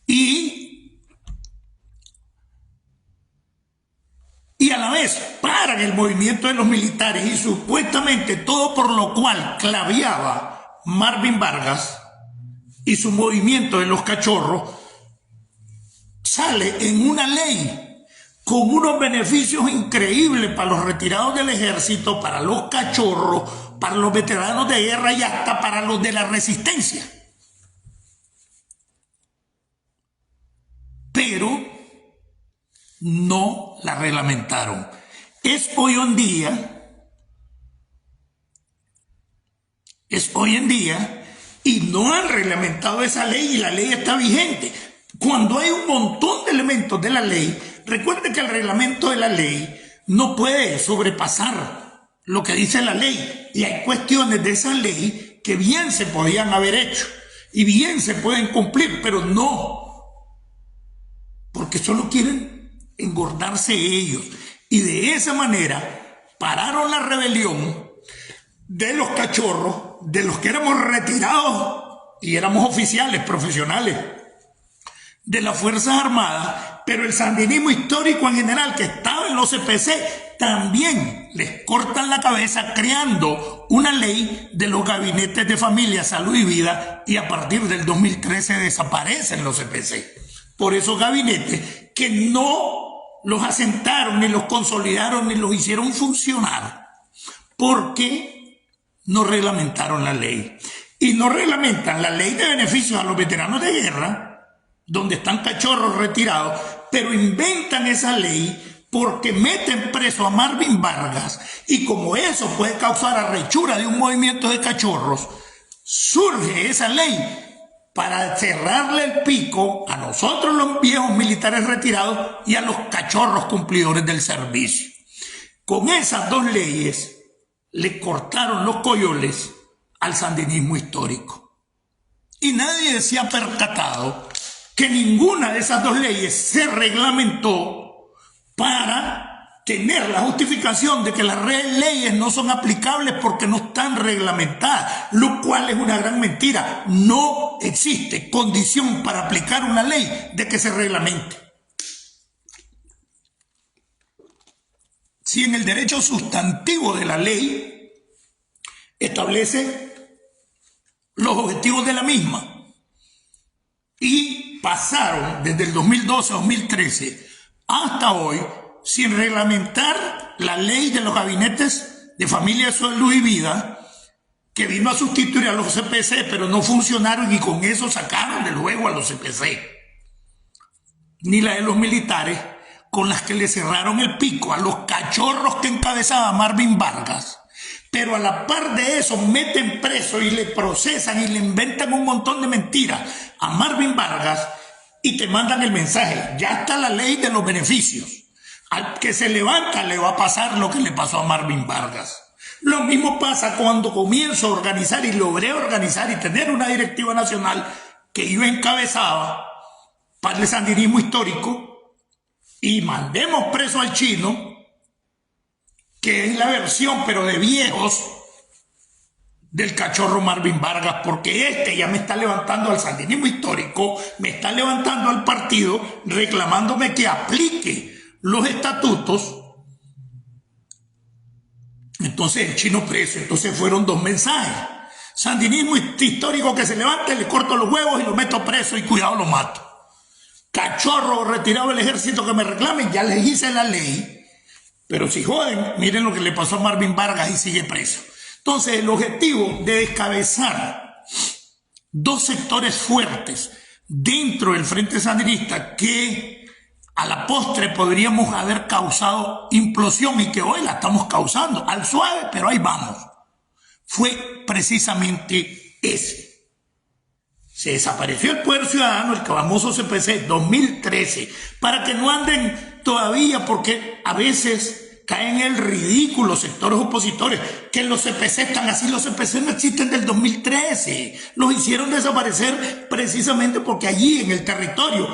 Y a la vez paran el movimiento de los militares y supuestamente todo por lo cual claveaba Marvin Vargas y su movimiento de los cachorros sale en una ley con unos beneficios increíbles para los retirados del ejército, para los cachorros, para los veteranos de guerra y hasta para los de la resistencia. Pero no la reglamentaron. Es hoy en día y no han reglamentado esa ley y la ley está vigente. Cuando hay un montón de elementos de la ley, recuerde que el reglamento de la ley no puede sobrepasar lo que dice la ley y hay cuestiones de esa ley que bien se podían haber hecho y bien se pueden cumplir, pero no, porque solo quieren engordarse ellos y de esa manera pararon la rebelión de los cachorros, de los que éramos retirados y éramos oficiales profesionales de las Fuerzas Armadas, pero el sandinismo histórico en general que estaba en los CPC también les cortan la cabeza creando una ley de los gabinetes de familia, salud y vida y a partir del 2013 desaparecen los CPC. Por esos gabinetes que no los asentaron, ni los consolidaron, ni los hicieron funcionar, porque no reglamentaron la ley. Y no reglamentan la ley de beneficios a los veteranos de guerra, donde están cachorros retirados, pero inventan esa ley porque meten preso a Marvin Vargas, y como eso puede causar arrechura de un movimiento de cachorros, surge esa ley para cerrarle el pico a nosotros los viejos militares retirados y a los cachorros cumplidores del servicio. Con esas dos leyes le cortaron los coyoles al sandinismo histórico. Y nadie se ha percatado que ninguna de esas dos leyes se reglamentó para tener la justificación de que las leyes no son aplicables porque no están reglamentadas, lo cual es una gran mentira. No existe condición para aplicar una ley de que se reglamente. Si en el derecho sustantivo de la ley establece los objetivos de la misma y pasaron desde el 2012 a 2013 hasta hoy sin reglamentar la ley de los gabinetes de familia, salud y vida, que vino a sustituir a los CPC, pero no funcionaron y con eso sacaron del juego a los CPC. Ni la de los militares, con las que le cerraron el pico a los cachorros que encabezaba Marvin Vargas, pero a la par de eso meten preso y le procesan y le inventan un montón de mentiras a Marvin Vargas y te mandan el mensaje, ya está la ley de los beneficios. Al que se levanta le va a pasar lo que le pasó a Marvin Vargas. Lo mismo pasa cuando comienzo a organizar y logré organizar y tener una directiva nacional que yo encabezaba para el sandinismo histórico y mandemos preso al chino, que es la versión pero de viejos del cachorro Marvin Vargas, porque este ya me está levantando al sandinismo histórico, me está levantando al partido reclamándome que aplique los estatutos. Entonces el chino preso. Entonces fueron dos mensajes: sandinismo histórico que se levante, le corto los huevos y lo meto preso y cuidado lo mato. Cachorro retirado del ejército que me reclamen, ya les hice la ley, pero si joden, miren lo que le pasó a Marvin Vargas y sigue preso. Entonces el objetivo de descabezar dos sectores fuertes dentro del Frente Sandinista que a la postre podríamos haber causado implosión y que hoy la estamos causando, al suave, pero ahí vamos, fue precisamente ese. Se desapareció el Poder Ciudadano, el famoso CPC 2013, para que no anden todavía, porque a veces caen en el ridículo sectores opositores, que los CPC están así. Los CPC no existen del 2013, los hicieron desaparecer precisamente porque allí en el territorio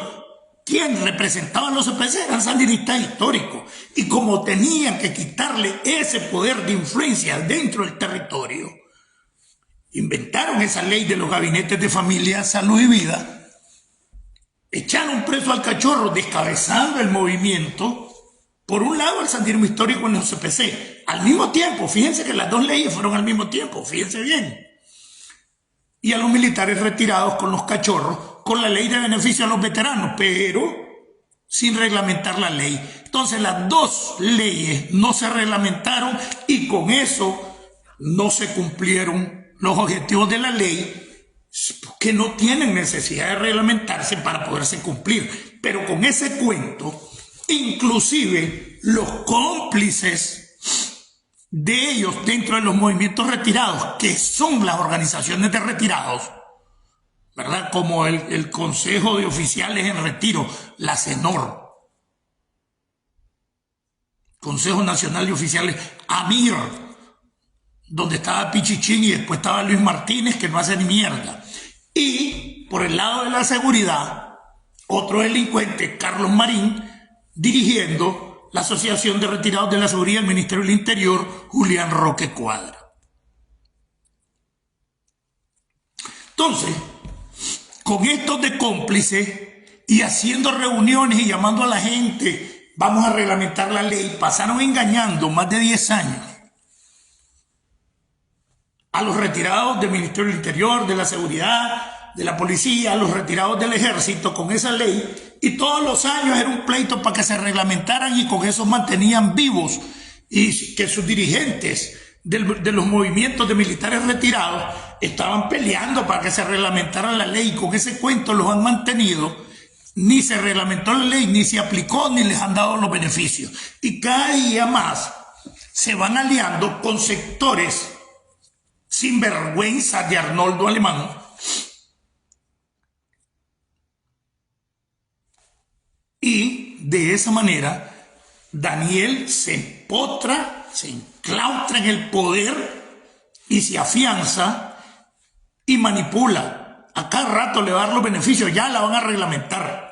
quien representaba a los CPC eran sandinistas históricos, y como tenían que quitarle ese poder de influencia dentro del territorio, inventaron esa ley de los gabinetes de familia, salud y vida, echaron preso al Cachorro, descabezando el movimiento, por un lado el sandinismo histórico en los CPC, al mismo tiempo, fíjense que las dos leyes fueron al mismo tiempo, fíjense bien, y a los militares retirados con los Cachorros, con la ley de beneficio a los veteranos, pero sin reglamentar la ley. Entonces las dos leyes no se reglamentaron y con eso no se cumplieron los objetivos de la ley, que no tienen necesidad de reglamentarse para poderse cumplir. Pero con ese cuento, inclusive los cómplices de ellos dentro de los movimientos retirados, que son las organizaciones de retirados, ¿verdad? Como el Consejo de Oficiales en Retiro, la CENOR, Consejo Nacional de Oficiales, AMIR, donde estaba Pichichín y después estaba Luis Martínez, que no hace ni mierda. Y por el lado de la seguridad, otro delincuente, Carlos Marín, dirigiendo la Asociación de Retirados de la Seguridad del Ministerio del Interior, Julián Roque Cuadra. Entonces, con estos de cómplices y haciendo reuniones y llamando a la gente, vamos a reglamentar la ley, pasaron engañando más de 10 años a los retirados del Ministerio del Interior, de la Seguridad, de la Policía, a los retirados del Ejército con esa ley, y todos los años era un pleito para que se reglamentaran, y con eso mantenían vivos y que sus dirigentes de los movimientos de militares retirados estaban peleando para que se reglamentara la ley, y con ese cuento los han mantenido. Ni se reglamentó la ley, ni se aplicó, ni les han dado los beneficios, y cada día más se van aliando con sectores sinvergüenza de Arnoldo Alemán, y de esa manera Daniel se empotra, se enclaustra en el poder y se afianza y manipula. A cada rato le va a dar los beneficios, ya la van a reglamentar.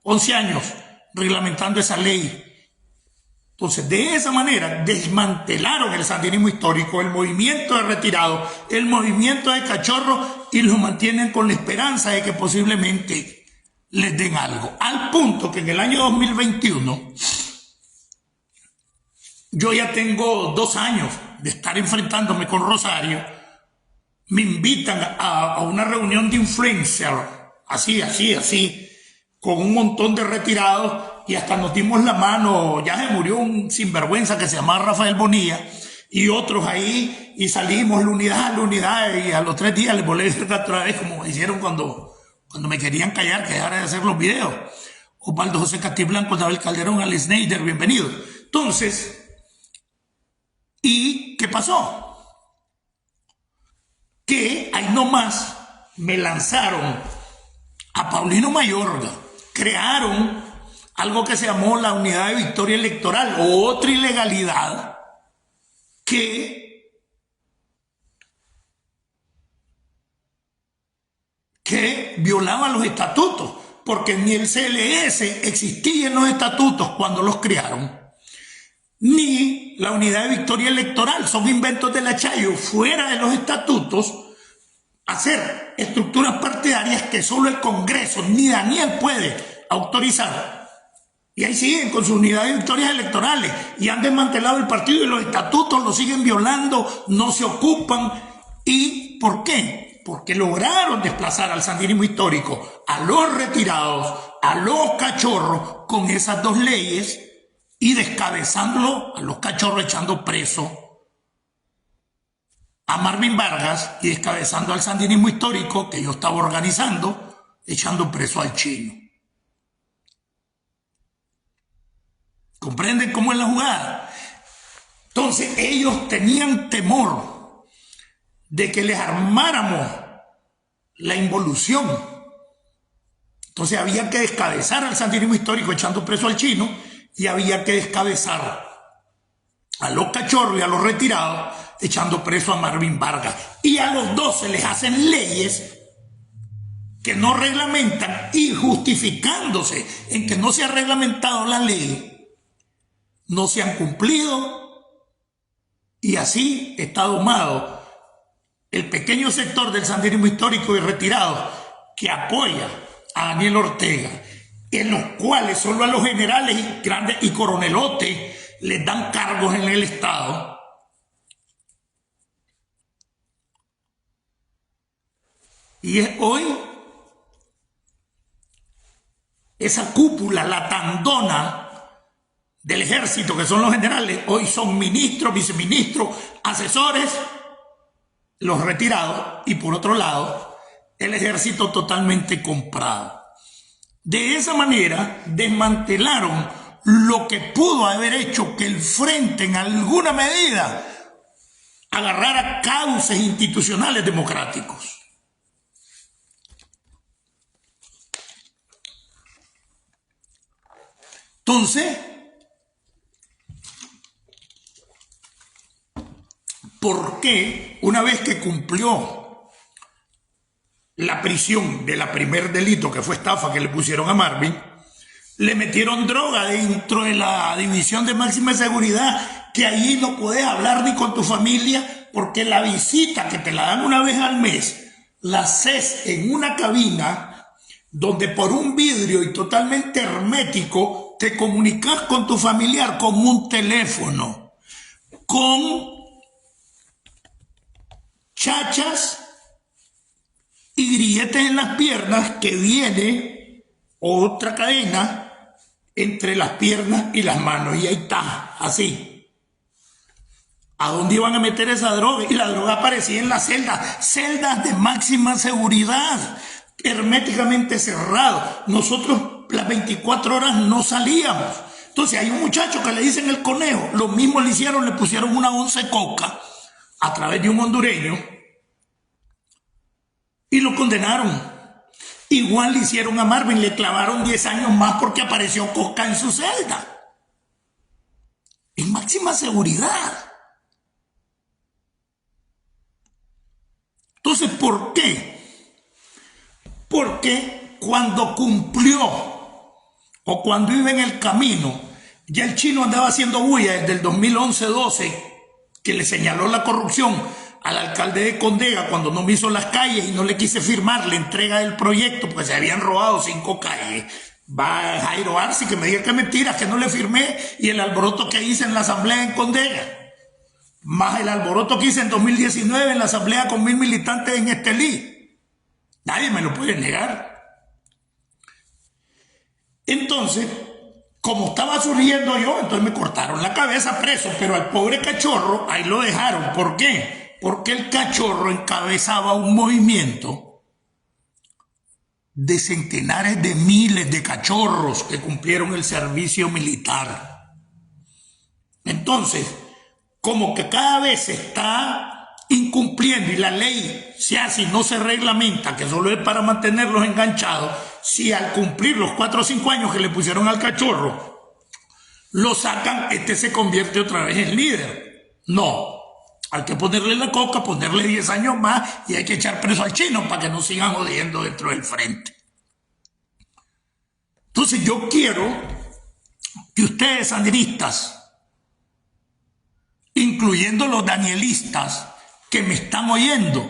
11 años reglamentando esa ley. Entonces, de esa manera desmantelaron el sandinismo histórico, el movimiento de retirados, el movimiento de Cachorros, y los mantienen con la esperanza de que posiblemente les den algo. Al punto que en el año 2021, yo ya tengo 2 años de estar enfrentándome con Rosario, me invitan a una reunión de influencers, así, con un montón de retirados, y hasta nos dimos la mano. Ya se murió un sinvergüenza que se llamaba Rafael Bonilla, y otros ahí, y salimos la unidad, y a los 3 días les volví a decir otra vez, como me hicieron cuando me querían callar, que dejara de hacer los videos. Osvaldo José Castiblanco, David Calderón, Alex Schneider, bienvenido. Entonces, ¿y qué pasó? Que ahí nomás me lanzaron a Paulino Mayorga, crearon algo que se llamó la Unidad de Victoria Electoral, otra ilegalidad que violaba los estatutos, porque ni el CLS existía en los estatutos cuando los crearon, ni la Unidad de Victoria Electoral, son inventos de la Chayo, fuera de los estatutos, hacer estructuras partidarias que solo el Congreso, ni Daniel puede autorizar. Y ahí siguen con sus unidades de victorias electorales, y han desmantelado el partido, y los estatutos lo siguen violando, no se ocupan. ¿Y por qué? Porque lograron desplazar al sandinismo histórico, a los retirados, a los Cachorros, con esas 2 leyes, y descabezándolo a los Cachorros, echando preso a Marvin Vargas, y descabezando al sandinismo histórico que yo estaba organizando, echando preso al Chino. ¿Comprenden cómo es la jugada? Entonces ellos tenían temor de que les armáramos la involución. Entonces había que descabezar al sandinismo histórico echando preso al Chino y había que descabezar a los cachorros y a los retirados echando preso a Marvin Vargas. Y a los dos se les hacen leyes que no reglamentan y justificándose en que no se ha reglamentado la ley, no se han cumplido y así está domado el pequeño sector del sandinismo histórico y retirado que apoya a Daniel Ortega, en los cuales solo a los generales y grandes y coronelotes les dan cargos en el Estado. Y es hoy esa cúpula, la tandona del ejército, que son los generales, hoy son ministros, viceministros, asesores, los retirados, y por otro lado, el ejército totalmente comprado. De esa manera, desmantelaron lo que pudo haber hecho que el frente, en alguna medida, agarrara cauces institucionales democráticos. Entonces, ¿por qué una vez que cumplió la prisión de la primer delito, que fue estafa que le pusieron a Marvin, le metieron droga dentro de la división de máxima seguridad, que allí no puedes hablar ni con tu familia porque la visita que te la dan una vez al mes la haces en una cabina donde por un vidrio y totalmente hermético te comunicas con tu familiar con un teléfono, con chachas y grilletes en las piernas, que viene otra cadena entre las piernas y las manos, y ahí está, así. ¿A dónde iban a meter esa droga? Y la droga aparecía en las celdas de máxima seguridad, herméticamente cerrado. Nosotros las 24 horas no salíamos. Entonces hay un muchacho que le dicen el conejo, lo mismo le hicieron, le pusieron una 11 coca a través de un hondureño y lo condenaron. Igual le hicieron a Marvin, le clavaron 10 años más porque apareció coca en su celda. En máxima seguridad. Entonces, ¿por qué? Porque cuando cumplió o cuando iba en el camino, ya el Chino andaba haciendo bulla desde el 2011-12, que le señaló la corrupción al alcalde de Condega cuando no me hizo las calles y no le quise firmar la entrega del proyecto, pues se habían robado 5 calles. Va Jairo Arce que me diga que mentira, que no le firmé, y el alboroto que hice en la asamblea en Condega, más el alboroto que hice en 2019 en la asamblea con 1000 militantes en Estelí. Nadie me lo puede negar. Entonces, como estaba surgiendo yo, entonces me cortaron la cabeza preso, pero al pobre cachorro ahí lo dejaron. ¿Por qué? Porque el cachorro encabezaba un movimiento de centenares de miles de cachorros que cumplieron el servicio militar. Entonces, como que cada vez se está incumpliendo y la ley se hace y no se reglamenta, que solo es para mantenerlos enganchados, si al cumplir los 4 o 5 años que le pusieron al cachorro lo sacan, este se convierte otra vez en líder. No, hay que ponerle la coca, ponerle 10 años más y hay que echar preso al Chino para que no sigan jodiendo dentro del frente. Entonces yo quiero que ustedes, sandinistas, incluyendo los danielistas que me están oyendo,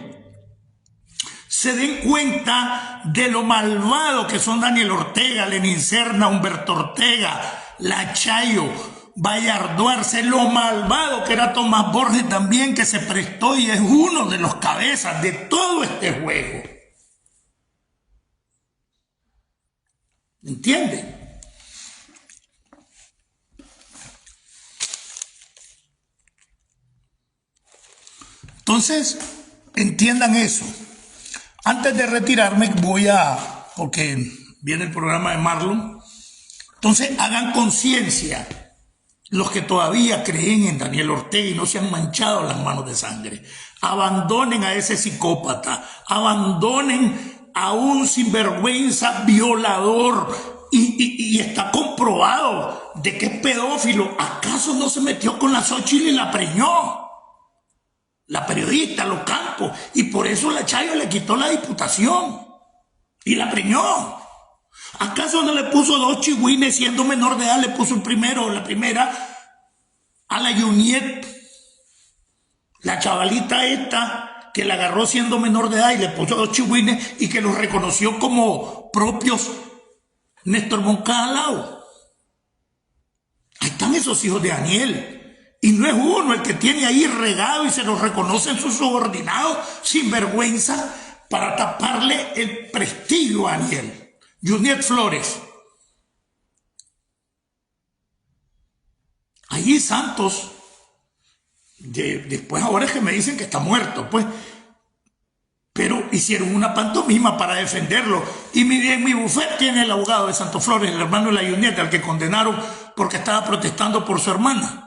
se den cuenta de lo malvado que son Daniel Ortega, Lenín Serna, Humberto Ortega, La Chayo, Bayardo Arce, lo malvado que era Tomás Borges también, que se prestó y es uno de los cabezas de todo este juego. ¿Entienden? Entonces, entiendan eso. Antes de retirarme porque viene el programa de Marlon, entonces hagan conciencia los que todavía creen en Daniel Ortega y no se han manchado las manos de sangre. Abandonen a ese psicópata, abandonen a un sinvergüenza violador y está comprobado de que es pedófilo. ¿Acaso no se metió con la Xóchitl y la preñó? La periodista, los Campos, y por eso la Chayo le quitó la diputación y la preñó. ¿Acaso no le puso 2 chigüines siendo menor de edad? Le puso el primero o la primera a la Juniet, la chavalita esta que la agarró siendo menor de edad y le puso 2 chigüines y que los reconoció como propios Néstor Moncada al lado. Ahí están esos hijos de Daniel. Y no es uno el que tiene ahí regado y se los reconocen sus subordinados sin vergüenza para taparle el prestigio a Daniel. Juniet Flores. Allí Santos, después ahora es que me dicen que está muerto, pues. Pero hicieron una pantomima para defenderlo. Y en mi bufete tiene el abogado de Santos Flores, el hermano de la Juniet, al que condenaron porque estaba protestando por su hermana.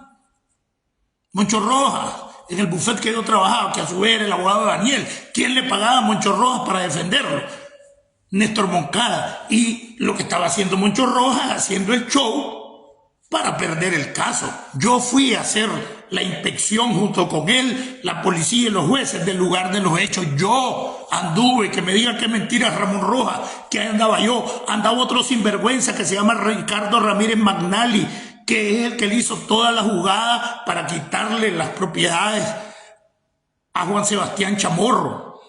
Moncho Rojas, en el bufete que yo trabajaba, que a su vez era el abogado de Daniel. ¿Quién le pagaba a Moncho Rojas para defenderlo? Néstor Moncada. Y lo que estaba haciendo Moncho Rojas, haciendo el show para perder el caso. Yo fui a hacer la inspección junto con él, la policía y los jueces del lugar de los hechos. Yo anduve, que me digan que mentira Ramón Rojas, que ahí andaba yo. Andaba otro sinvergüenza que se llama Ricardo Ramírez Magnali, que es el que le hizo toda la jugada para quitarle las propiedades a Juan Sebastián Chamorro,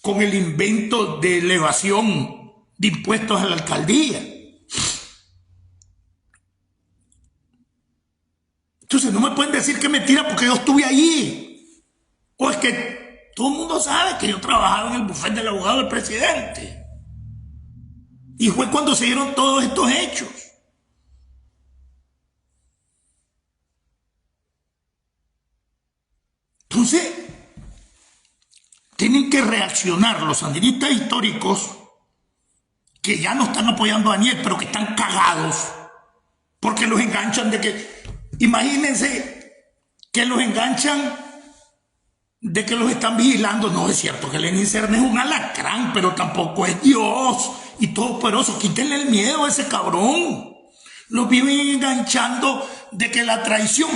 con el invento de elevación de impuestos a la alcaldía. Entonces no me pueden decir que es mentira porque yo estuve allí. O es que todo el mundo sabe que yo trabajaba en el bufete del abogado del presidente. Y fue cuando se dieron todos estos hechos. Entonces, tienen que reaccionar los sandinistas históricos que ya no están apoyando a Daniel, pero que están cagados porque los enganchan de que, imagínense que los enganchan de que los están vigilando. No es cierto que Lenín Serna es un alacrán, pero tampoco es Dios y todopoderoso. Quítenle el miedo a ese cabrón. Los viven enganchando de que la traición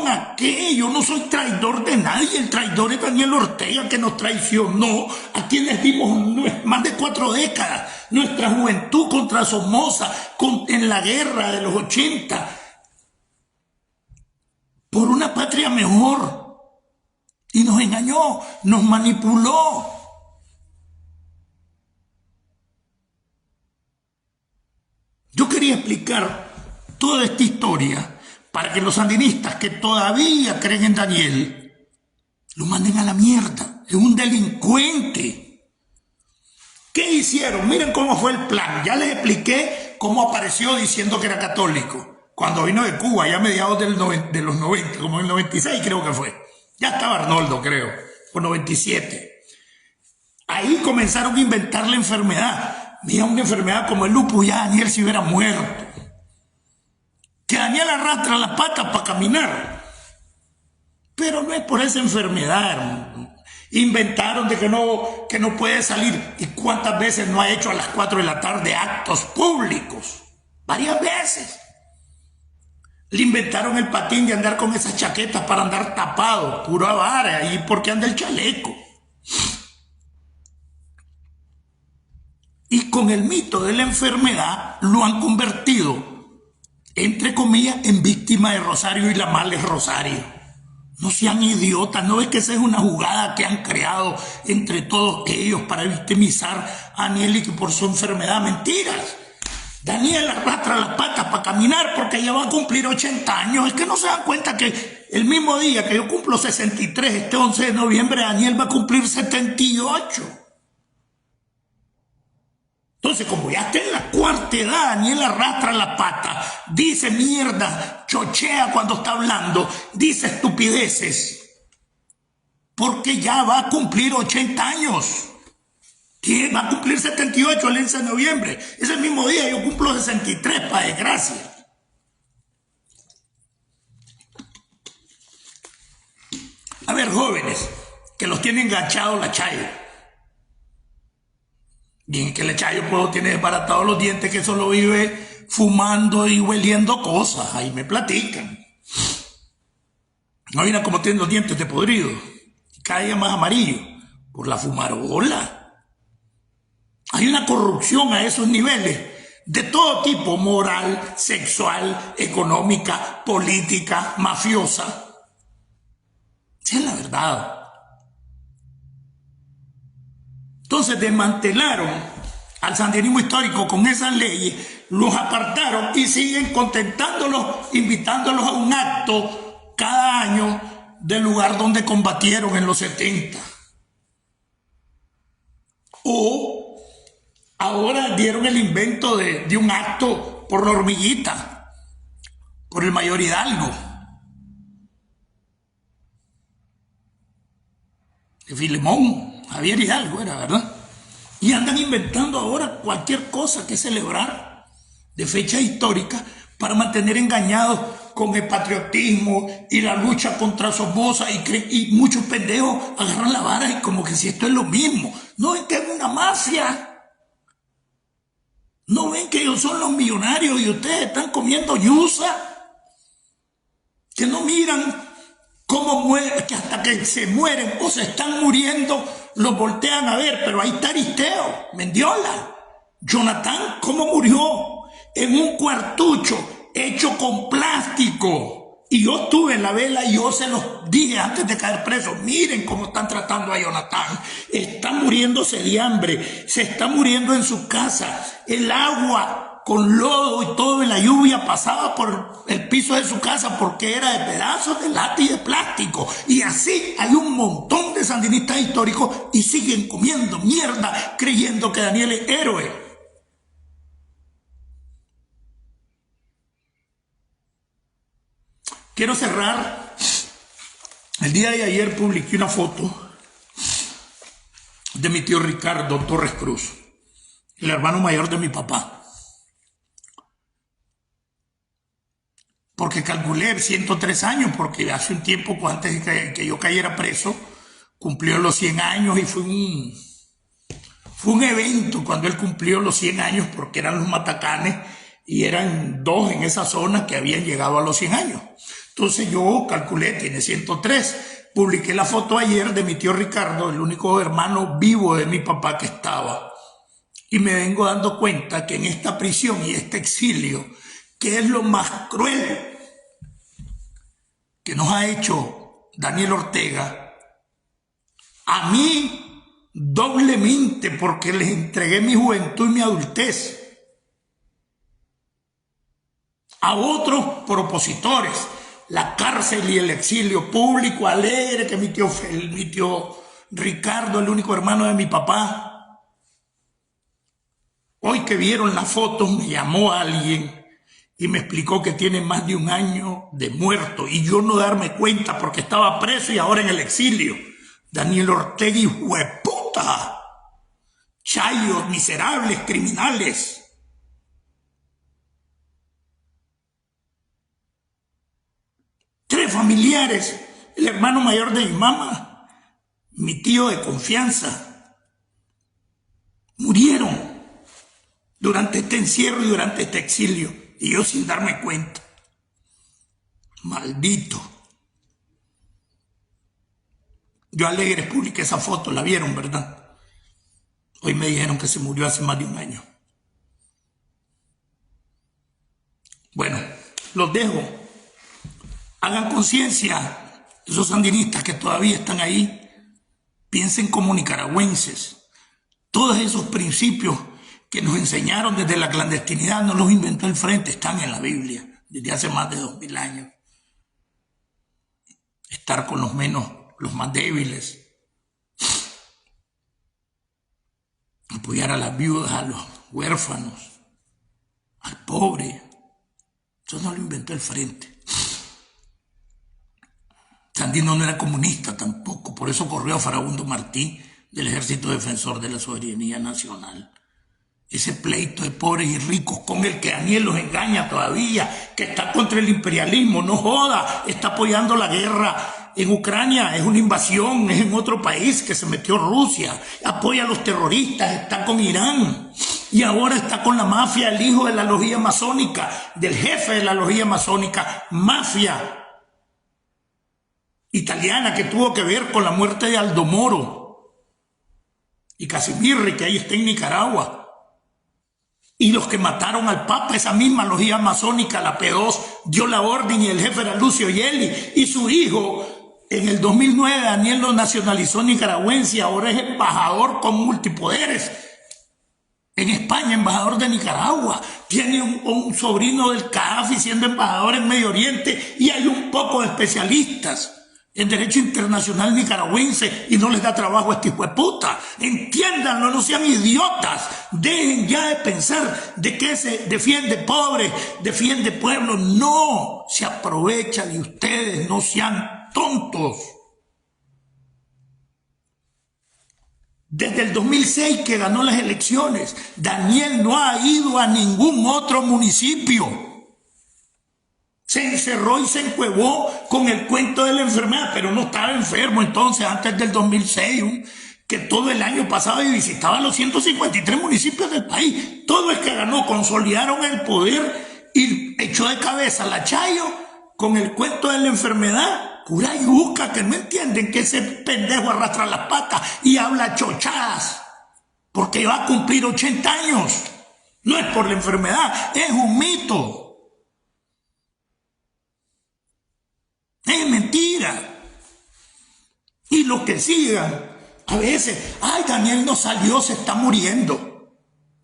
¿a qué? Yo no soy traidor de nadie. El traidor es Daniel Ortega, que nos traicionó a quienes dimos más de 4 décadas nuestra juventud contra Somoza en la guerra de los 80 por una patria mejor, y nos engañó, nos manipuló. Yo quería explicar toda esta historia para que los sandinistas que todavía creen en Daniel lo manden a la mierda. Es un delincuente. ¿Qué hicieron? Miren cómo fue el plan. Ya les expliqué cómo apareció diciendo que era católico cuando vino de Cuba, ya a mediados de los 90, como en el 96 creo que fue. Ya estaba Arnoldo, creo, o 97. Ahí comenzaron a inventar la enfermedad. Mira, una enfermedad como el lupus, ya Daniel se hubiera muerto. Que Daniel arrastra las patas para caminar. Pero no es por esa enfermedad, hermano. Inventaron de que no puede salir. ¿Y cuántas veces no ha hecho a las 4 de la tarde actos públicos? Varias veces. Le inventaron el patín de andar con esas chaquetas para andar tapado, pura vara. ¿Y por qué anda el chaleco? Y con el mito de la enfermedad lo han convertido, entre comillas, en víctima de Rosario, y la mala es Rosario. No sean idiotas, no es que esa es una jugada que han creado entre todos ellos para victimizar a Daniel y que por su enfermedad. Mentiras. Daniel arrastra las patas para caminar porque ya va a cumplir 80 años. Es que no se dan cuenta que el mismo día que yo cumplo 63, este 11 de noviembre, Daniel va a cumplir 78. Entonces, como ya está en la cuarta edad, Daniel arrastra la pata, dice mierda, chochea cuando está hablando, dice estupideces, porque ya va a cumplir 80 años. ¿Qué? Va a cumplir 78 el 11 de noviembre. Ese mismo día yo cumplo 63, para desgracia. A ver, jóvenes, que los tienen enganchados la chayo. Bien que el chayo pues, tiene desbaratados los dientes, que solo vive fumando y hueliendo cosas. Ahí me platican. No mira cómo tienen los dientes de podrido. Cada día más amarillo. Por la fumarola. Hay una corrupción a esos niveles. De todo tipo. Moral, sexual, económica, política, mafiosa. Esa es la verdad. Entonces desmantelaron al sandinismo histórico con esas leyes, los apartaron y siguen contentándolos, invitándolos a un acto cada año del lugar donde combatieron en los 70. O ahora dieron el invento de un acto por la Hormiguita, por el Mayor Hidalgo, de Filemón, Javier Hidalgo era, ¿verdad? Y andan inventando ahora cualquier cosa que celebrar de fecha histórica para mantener engañados con el patriotismo y la lucha contra Somoza, y muchos pendejos agarran la vara y como que si esto es lo mismo. No ven que es una mafia. No ven que ellos son los millonarios y ustedes están comiendo yusa. Que no miran cómo mueren, que hasta que se mueren o se están muriendo, los voltean a ver. Pero ahí está Aristeo, Mendiola, Jonathan, ¿cómo murió? En un cuartucho hecho con plástico. Y yo estuve en la vela y yo se los dije antes de caer preso. Miren cómo están tratando a Jonathan. Está muriéndose de hambre, se está muriendo en su casa. El agua con lodo y todo, en la lluvia pasaba por el piso de su casa porque era de pedazos de lata y de plástico. Y así hay un montón de sandinistas históricos y siguen comiendo mierda creyendo que Daniel es héroe. Quiero cerrar. El día de ayer publiqué una foto de mi tío Ricardo Torres Cruz, el hermano mayor de mi papá. Porque calculé 103 años, porque hace un tiempo, antes de que yo cayera preso, cumplió los 100 años y fue un evento cuando él cumplió los 100 años, porque eran los matacanes y eran 2 en esa zona que habían llegado a los 100 años. Entonces yo calculé, tiene 103. Publiqué la foto ayer de mi tío Ricardo, el único hermano vivo de mi papá que estaba. Y me vengo dando cuenta que en esta prisión y este exilio, que es lo más cruel que nos ha hecho Daniel Ortega, a mí doblemente, porque les entregué mi juventud y mi adultez, a otros por opositores, la cárcel y el exilio público, alegre que mi tío Ricardo, el único hermano de mi papá. Hoy que vieron las fotos me llamó alguien y me explicó que tiene más de 1 año de muerto, y yo no darme cuenta porque estaba preso y ahora en el exilio. Daniel Ortega, hijueputa, chayos, miserables, criminales. Familiares, el hermano mayor de mi mamá, mi tío de confianza, murieron durante este encierro y durante este exilio, y yo sin darme cuenta. Maldito. Yo alegre publiqué esa foto, la vieron, ¿verdad? Hoy me dijeron que se murió hace más de 1 año. Bueno, los dejo. Hagan conciencia, esos sandinistas que todavía están ahí, piensen como nicaragüenses. Todos esos principios que nos enseñaron desde la clandestinidad no los inventó el Frente, están en la Biblia desde hace más de 2000 años. Estar con los más débiles, apoyar a las viudas, a los huérfanos, al pobre, eso no lo inventó el Frente. Sandino no era comunista tampoco, por eso corrió a Farabundo Martí del Ejército Defensor de la Soberanía Nacional. Ese pleito de pobres y ricos con el que Daniel los engaña todavía, que está contra el imperialismo, no joda, está apoyando la guerra en Ucrania, es una invasión, es en otro país que se metió Rusia, apoya a los terroristas, está con Irán y ahora está con la mafia, el hijo de la logía masónica, del jefe de la logía masónica, mafia italiana que tuvo que ver con la muerte de Aldo Moro y Casimirri, que ahí está en Nicaragua. Y los que mataron al Papa, esa misma logía masónica, la P2, dio la orden y el jefe era Lucio Yeli. Y su hijo, en el 2009, Daniel lo nacionalizó nicaragüense y ahora es embajador con multipoderes. En España, embajador de Nicaragua. Tiene un sobrino del CAAFI siendo embajador en Medio Oriente y hay un poco de especialistas en derecho internacional nicaragüense y no les da trabajo a este hijo de puta. Entiéndanlo, no sean idiotas. Dejen ya de pensar de que se defiende pobres, defiende pueblos. No, se aprovecha de ustedes, no sean tontos. Desde el 2006 que ganó las elecciones, Daniel no ha ido a ningún otro municipio. Se encerró y se encuevó con el cuento de la enfermedad, pero no estaba enfermo entonces, antes del 2006, que todo el año pasado y visitaba los 153 municipios del país. Todo el que ganó, consolidaron el poder y echó de cabeza a la Chayo con el cuento de la enfermedad. Pura yuca, que no entienden que ese pendejo arrastra las patas y habla chochadas, porque va a cumplir 80 años. No es por la enfermedad, es un mito. Es mentira. Y lo que sigan, a veces, ay, Daniel no salió, se está muriendo.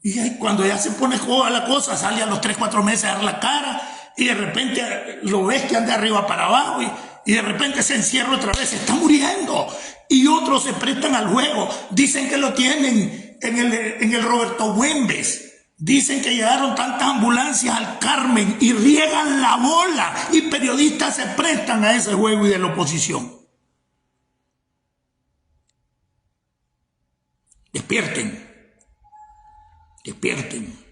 Y ahí, cuando ya se pone joda la cosa, sale a los 3-4 meses a dar la cara y de repente lo ves que anda arriba para abajo y de repente se encierra otra vez, se está muriendo. Y otros se prestan al juego, dicen que lo tienen en el Roberto Güembes. Dicen que llegaron tantas ambulancias al Carmen y riegan la bola y periodistas se prestan a ese juego y de la oposición. Despierten, despierten.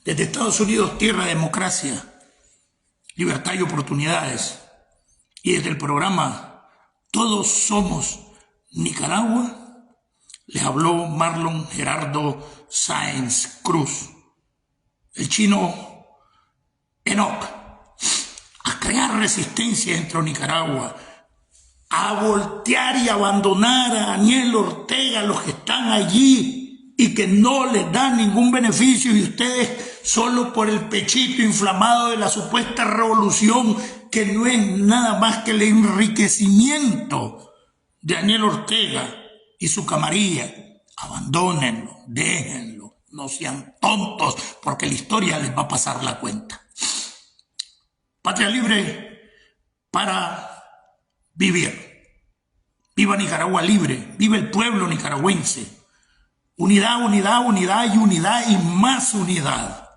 Desde Estados Unidos, tierra de democracia, libertad y oportunidades. Y desde el programa Todos Somos Nicaragua, les habló Marlon Gerardo Sáenz Cruz, el chino Enoch, a crear resistencia dentro de Nicaragua, a voltear y abandonar a Daniel Ortega, los que están allí y que no les dan ningún beneficio, y ustedes solo por el pechito inflamado de la supuesta revolución, que no es nada más que el enriquecimiento de Daniel Ortega y su camarilla. Abandónenlo, déjenlo, no sean tontos, porque la historia les va a pasar la cuenta. Patria libre para vivir. Viva Nicaragua libre, viva el pueblo nicaragüense. Unidad, unidad, unidad y unidad y más unidad.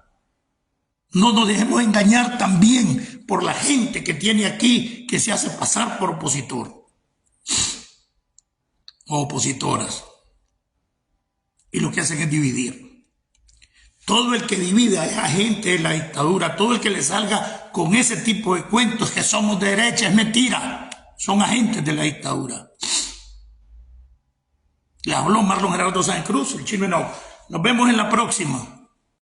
No nos dejemos engañar también por la gente que tiene aquí, que se hace pasar por opositor o opositoras. Y lo que hacen es dividir. Todo el que divida es agente de la dictadura. Todo el que le salga con ese tipo de cuentos que somos de derecha es mentira. Son agentes de la dictadura. Le habló Marlon Gerardo Sáenz Cruz, el chino Enoch. Nos vemos en la próxima.